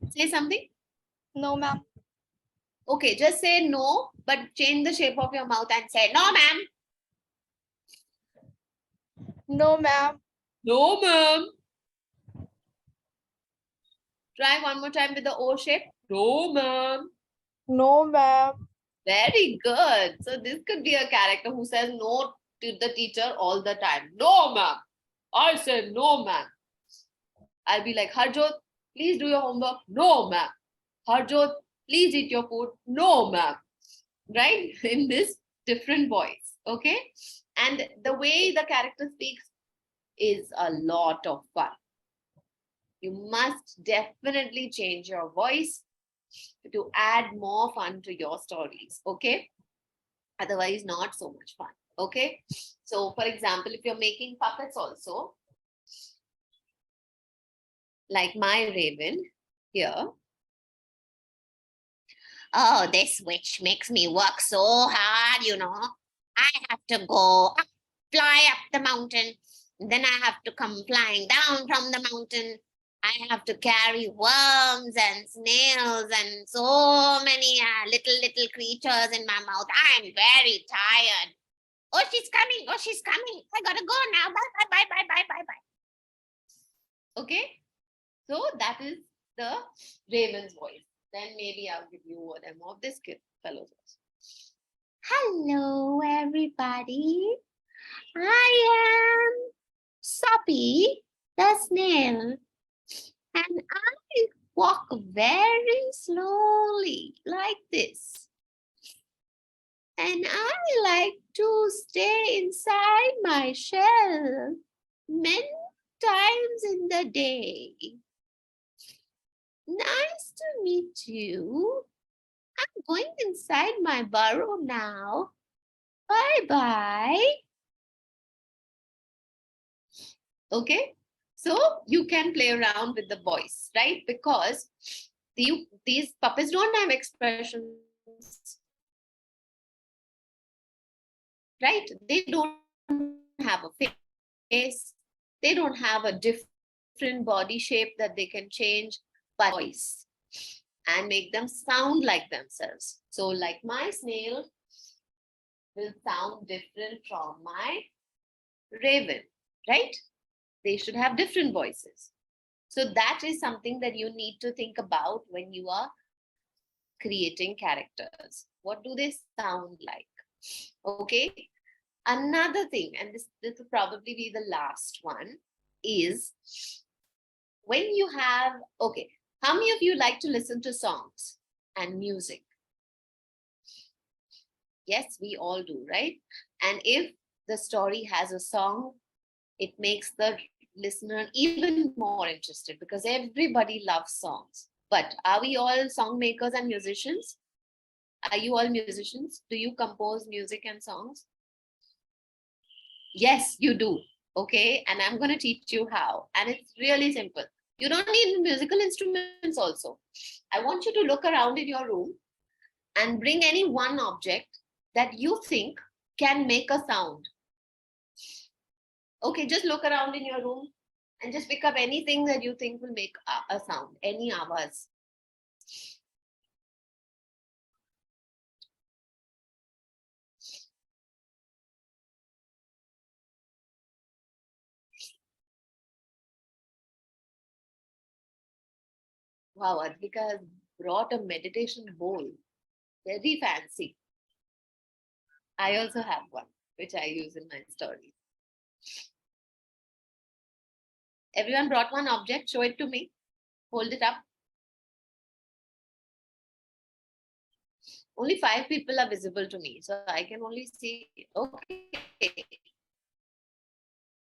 Say something. No, ma'am. Okay, just say no, but change the shape of your mouth and say, no, ma'am. No, ma'am. No, ma'am. Try one more time with the O shape. No, ma'am. No, ma'am. Very good. So this could be a character who says no to the teacher all the time. No, ma'am. I said no, ma'am. I'll be like, Harjot, please do your homework. No, ma'am. Harjot, please eat your food. No, ma'am. Right? In this different voice. Okay? And the way the character speaks is a lot of fun. You must definitely change your voice to add more fun to your stories. Okay? Otherwise, not so much fun. Okay? So, for example, if you're making puppets also, like my raven here. Oh, this witch makes me work so hard, you know. I have to go up, fly up the mountain. Then I have to come flying down from the mountain. I have to carry worms and snails and so many little creatures in my mouth. I'm very tired. Oh, she's coming. Oh, she's coming. I gotta go now. Bye, bye, bye, bye, bye, bye, bye. Okay. So that is the raven's voice. Then maybe I'll give you a demo of this fellow's voice. Hello, everybody. I am Soppy the snail, and I walk very slowly like this. And I like to stay inside my shell many times in the day. Nice to meet you. I'm going inside my burrow now. Bye-bye. Okay, so you can play around with the voice, right? Because these puppies don't have expressions, right? They don't have a face. They don't have a different body shape that they can change by voice and make them sound like themselves. So like my snail will sound different from my raven, right? They should have different voices. So that is something that you need to think about when you are creating characters. What do they sound like? Okay. Another thing, and this will probably be the last one, is when you have, okay, how many of you like to listen to songs and music? Yes, we all do, right? And if the story has a song, it makes the listener even more interested because everybody loves songs. But are we all song makers and musicians? Are you all musicians? Do you compose music and songs? Yes, you do. Okay, and I'm going to teach you how. And it's really simple. You don't need musical instruments also. I want you to look around in your room and bring any one object that you think can make a sound. Okay, just look around in your room and just pick up anything that you think will make a sound, any avaz. Wow, Advika has brought a meditation bowl. Very fancy. I also have one, which I use in my stories. Everyone brought one object. Show it to me. Hold it up. Only 5 people are visible to me, so I can only see. Okay.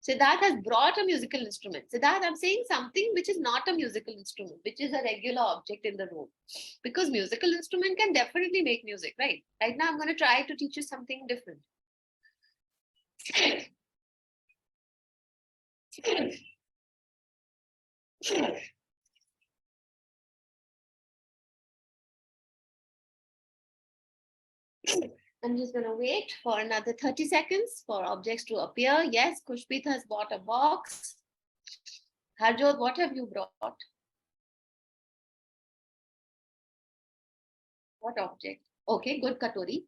Siddharth has brought a musical instrument. Siddharth, I'm saying something which is not a musical instrument, which is a regular object in the room. Because musical instrument can definitely make music, right? Right now, I'm going to try to teach you something different. I'm just going to wait for another 30 seconds for objects to appear. Yes, Kushpit has bought a box. Harjot, what have you brought? What object? Okay, good, Katori.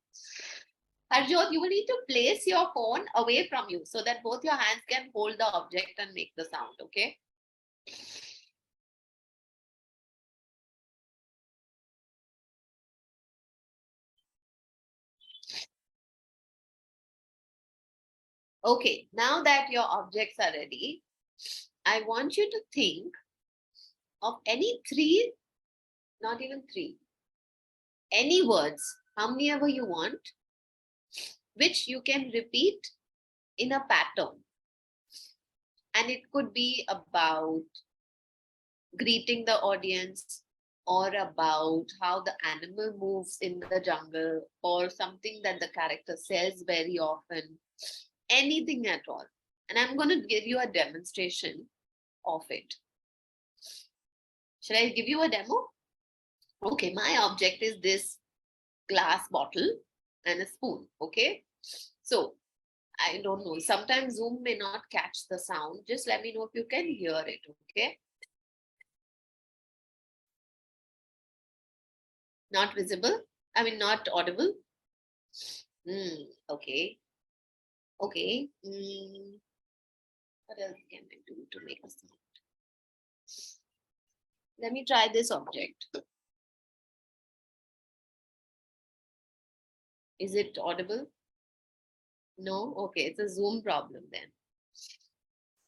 Harjot, you will need to place your phone away from you so that both your hands can hold the object and make the sound, okay? Okay, now that your objects are ready, I want you to think of any 3, not even 3, any words, how many ever you want, which you can repeat in a pattern. And it could be about greeting the audience or about how the animal moves in the jungle or something that the character says very often, anything at all. And I'm going to give you a demonstration of it. Should I give you a demo? Okay, my object is this glass bottle and a spoon, okay? So I don't know. Sometimes Zoom may not catch the sound. Just let me know if you can hear it, okay? Not visible? I mean, not audible? Okay. Okay. What else can I do to make a sound? Let me try this object. Is it audible? No? Okay, it's a Zoom problem then.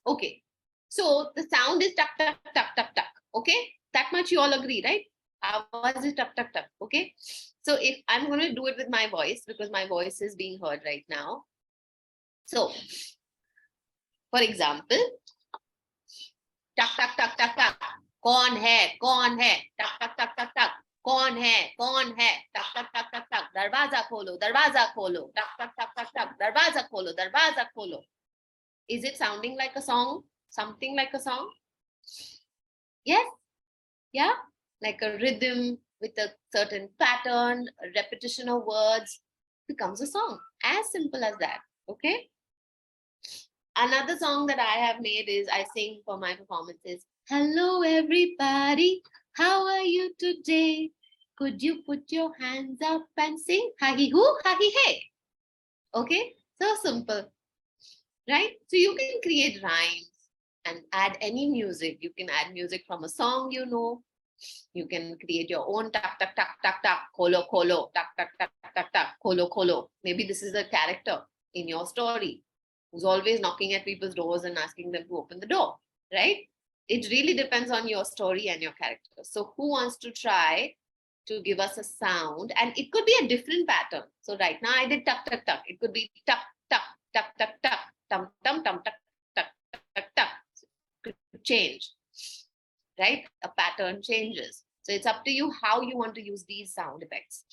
Okay. So the sound is tuck, tuck, tuck, tuck, tuck. Okay? That much you all agree, right? Awaz is tuck, tuck, tuck. Okay? So if I'm going to do it with my voice, because my voice is being heard right now. So, for example, tuck, tuck, tuck, tuck, tuck. कौन है टक टक टक टक टक कौन है टक टक टक टक टक दरवाजा खोलो टक टक टक टक टक दरवाजा खोलो. Is it sounding like a song? Something like a song? Yes? Yeah? Like a rhythm with a certain pattern, a repetition of words becomes a song. As simple as that. Okay? Another song that I have made is I sing for my performances. Hello, everybody. How are you today? Could you put your hands up and sing? Ha-hee-hoo, ha-hee-hey. Okay? So simple. Right? So you can create rhymes and add any music. You can add music from a song you know. You can create your own tak, tak, tak, tak, tak, kolo, kolo, tak, tak, tak, tak, tak, kolo, kolo. Maybe this is a character in your story who's always knocking at people's doors and asking them to open the door, right? It really depends on your story and your character. So who wants to try to give us a sound? And it could be a different pattern. So right now I did tuck, tuck, tuck. It could be tuck, tuck, tuck, tuck, tuck, tum, tum, tum, tuck, tuck, tuck, tuck. Could change, right? A pattern changes. So it's up to you how you want to use these sound effects,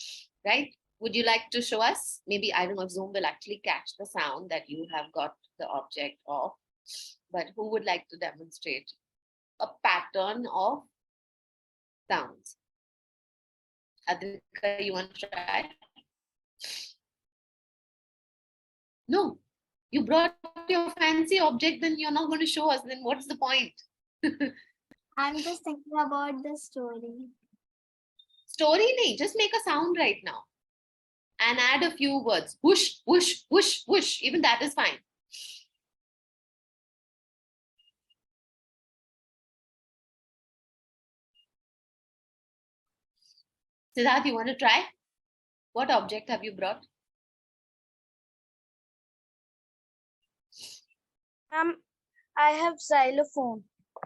right? Would you like to show us? Maybe, I don't know if Zoom will actually catch the sound that you have got the object of, but who would like to demonstrate a pattern of sounds? Adhika, you want to try? No, you brought your fancy object, then you're not going to show us. Then what's the point? I'm just thinking about the story. Story nahi, just make a sound right now. And add a few words. Whoosh, whoosh, whoosh, whoosh. Even that is fine. Siddharth, you want to try? What object have you brought? I have xylophone.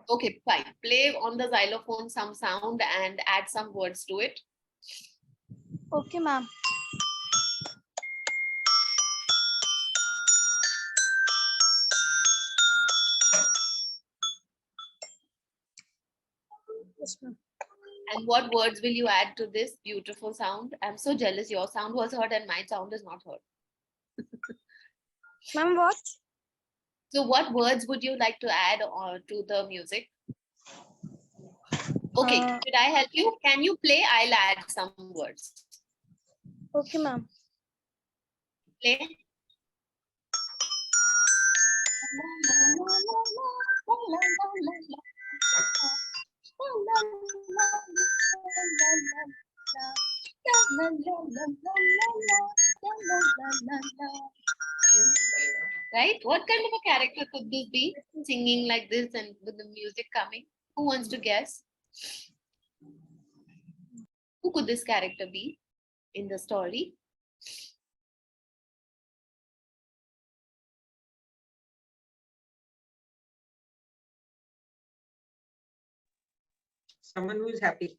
Okay, fine. Play on the xylophone some sound and add some words to it. Okay, ma'am. Yes, ma'am. And what words will you add to this beautiful sound? I'm so jealous. Your sound was heard and my sound is not heard. Ma'am, what? So what words would you like to add to the music? Okay, should I help you? Can you play? I'll add some words. Okay, ma'am. Play. Right? What kind of a character could this be? Singing like this and with the music coming? Who wants to guess? Who could this character be in the story? Someone who is happy.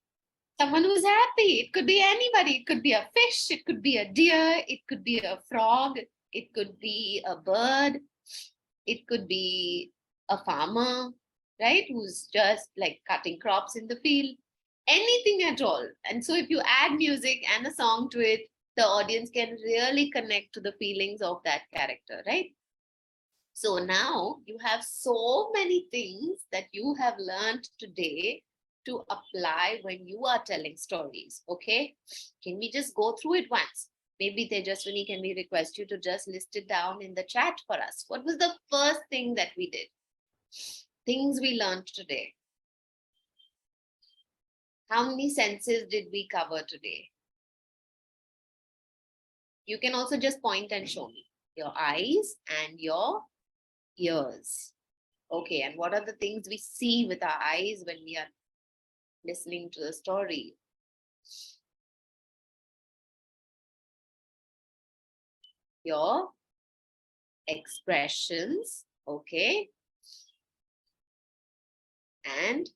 Someone who's happy. It could be anybody. It could be a fish. It could be a deer. It could be a frog. It could be a bird. It could be a farmer, right? Who's just like cutting crops in the field. Anything at all. And so if you add music and a song to it, the audience can really connect to the feelings of that character, right? So now you have so many things that you have learned today to apply when you are telling stories, okay? Can we just go through it once? Maybe Tejaswini, can we request you to just list it down in the chat for us? What was the first thing that we did? Things we learned today. How many senses did we cover today? You can also just point and show me your eyes and your ears. Okay, and what are the things we see with our eyes when we are listening to the story? Your expressions, okay? And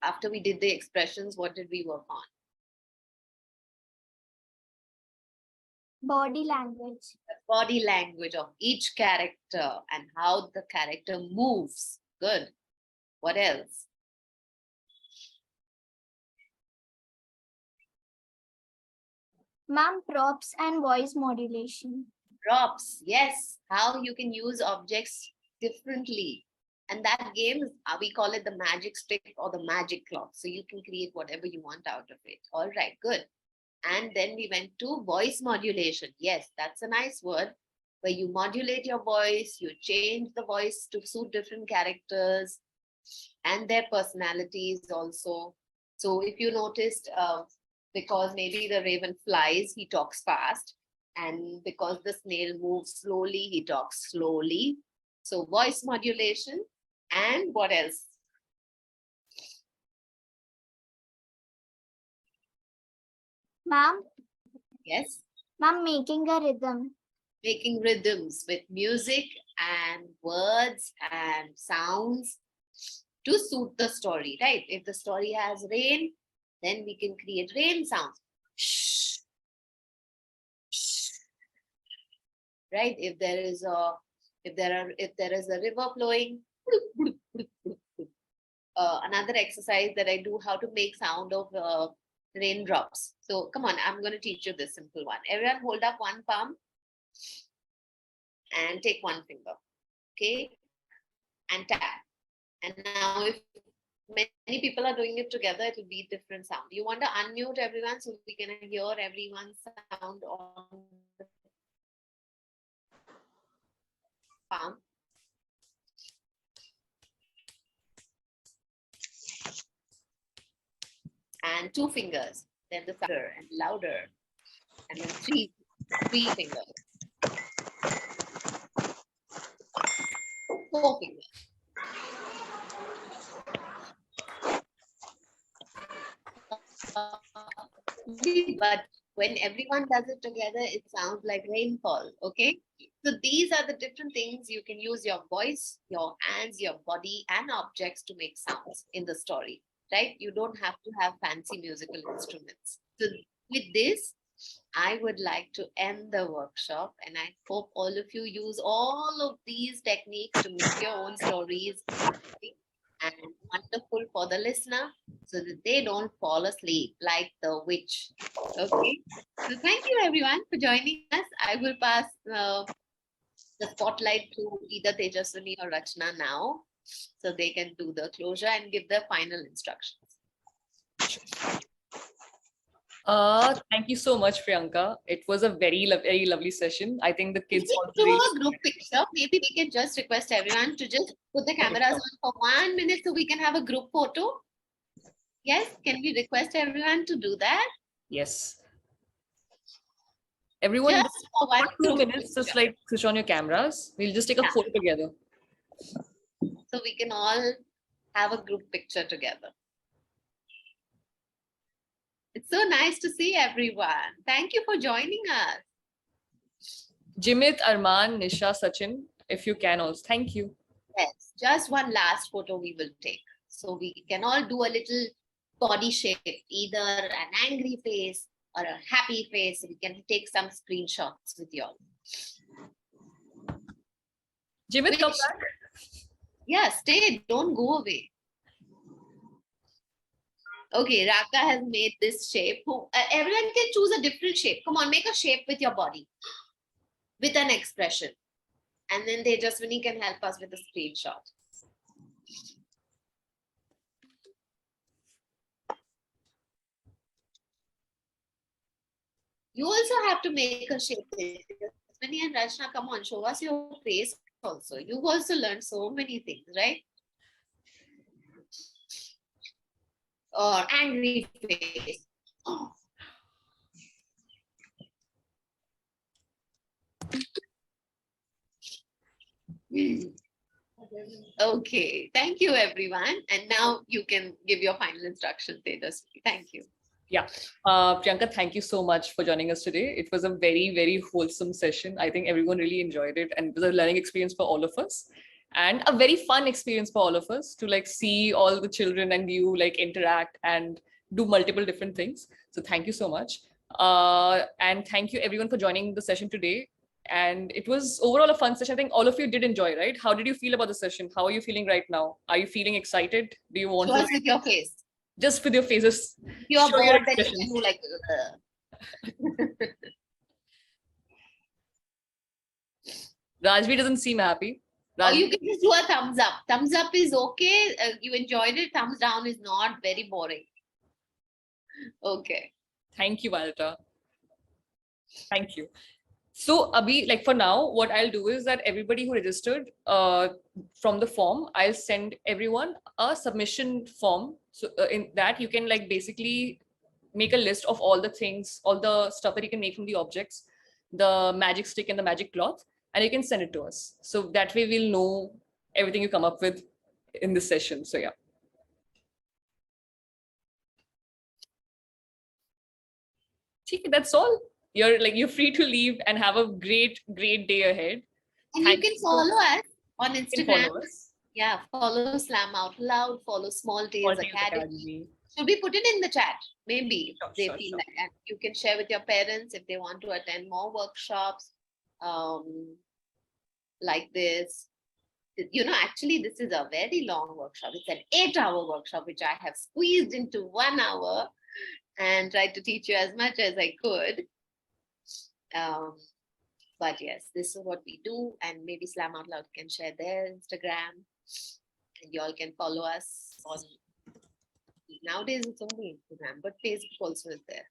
after we did the expressions, what did we work on? Body language. The body language of each character and how the character moves. Good. What else? Ma'am, props and voice modulation. Props, yes, how you can use objects differently. And that game, we call it the magic stick or the magic clock. So you can create whatever you want out of it. All right, good. And then we went to voice modulation. Yes, that's a nice word, where you modulate your voice, you change the voice to suit different characters and their personalities also. So if you noticed, because maybe the raven flies, he talks fast. And because the snail moves slowly, he talks slowly. So voice modulation. And what else? Ma'am, Yes, ma'am, making a rhythm. making rhythms with music and words and sounds to suit the story, right? If the story has rain, then we can create rain sounds. Shh. Shh. Right? If there is a river flowing, another exercise that I do, how to make sound of raindrops. So come on, I'm going to teach you this simple one. Everyone hold up one palm and take one finger, okay? And tap. And now if many people are doing it together, it will be different sound. You want to unmute everyone so we can hear everyone's sound on the palm. And 2 fingers, then the louder and louder, and then three fingers, 4 fingers. But when everyone does it together, it sounds like rainfall, okay? So these are the different things you can use your voice, your hands, your body, and objects to make sounds in the story, right? You don't have to have fancy musical instruments. So with this, I would like to end the workshop, and I hope all of you use all of these techniques to make your own stories and wonderful for the listener so that they don't fall asleep like the witch. Okay. So thank you everyone for joining us. I will pass the spotlight to either Tejaswini or Rachna now so they can do the closure and give the final instructions. Thank you so much, Priyanka. It was a very lovely session. I think the kids If also we do really a group picture, maybe we can just request everyone to just put the cameras on for 1 minute so we can have a group photo. Yes, can we request everyone to do that? Yes. Everyone, Just for one for 2 group minutes, picture. just like switch on your cameras. We'll just take a Yeah. photo together. So we can all have a group picture together. It's so nice to see everyone. Thank you for joining us. Jimit, Arman, Nisha, Sachin, if you can also. Thank you. Yes, just one last photo we will take. So we can all do a little body shape, either an angry face or a happy face. We can take some screenshots with you all. Jimit, come back. Yeah, stay, don't go away. Okay, Raka has made this shape. Everyone can choose a different shape. Come on, make a shape with your body, with an expression. And then Tejaswini can help us with a screenshot. You also have to make a shape. Swini and Rachna, come on, show us your face also. You've also learned so many things, right? Or angry face. Oh. Okay, thank you everyone. And now you can give your final instructions, Tejasvi. Thank you. Yeah. Priyanka, thank you so much for joining us today. It was a very, very wholesome session. I think everyone really enjoyed it, and it was a learning experience for all of us, and a very fun experience for all of us to like see all the children and you like interact and do multiple different things. So thank you so much. And thank you everyone for joining the session today. And it was overall a fun session. I think all of you did enjoy, right? How did you feel about the session? How are you feeling right now? Are you feeling excited? Do you want Show to us with your face. just with your faces? If you are show your bored, then you expressions. can do like. Rajvi doesn't seem happy. Or you Rajvi, can just do a thumbs up. Thumbs up is okay. You enjoyed it. Thumbs down is not very boring. Okay. thank you, Valta. Thank you. So, Abhi, like for now, what I'll do is that everybody who registered from the form, I'll send everyone a submission form. So in that you can like basically make a list of all the things, all the stuff that you can make from the objects, the magic stick and the magic cloth, and you can send it to us. So that way we'll know everything you come up with in this session. So yeah. Okay, that's all. You're free to leave and have a great day ahead. And Thank you can you so follow us on You can Instagram. follow us. Yeah, follow Slam Out Loud, follow Small Tales Small Tales Academy. Academy. Should we put it in the chat? Maybe Sure, they sure, feel sure. like, and you can share with your parents if they want to attend more workshops like this. You know, actually, this is a very long workshop. It's an 8-hour workshop, which I have squeezed into 1 hour and tried to teach you as much as I could. But yes, this is what we do. And maybe Slam Out Loud can share their Instagram. And you all can follow us on, nowadays it's only Instagram, but Facebook also is there.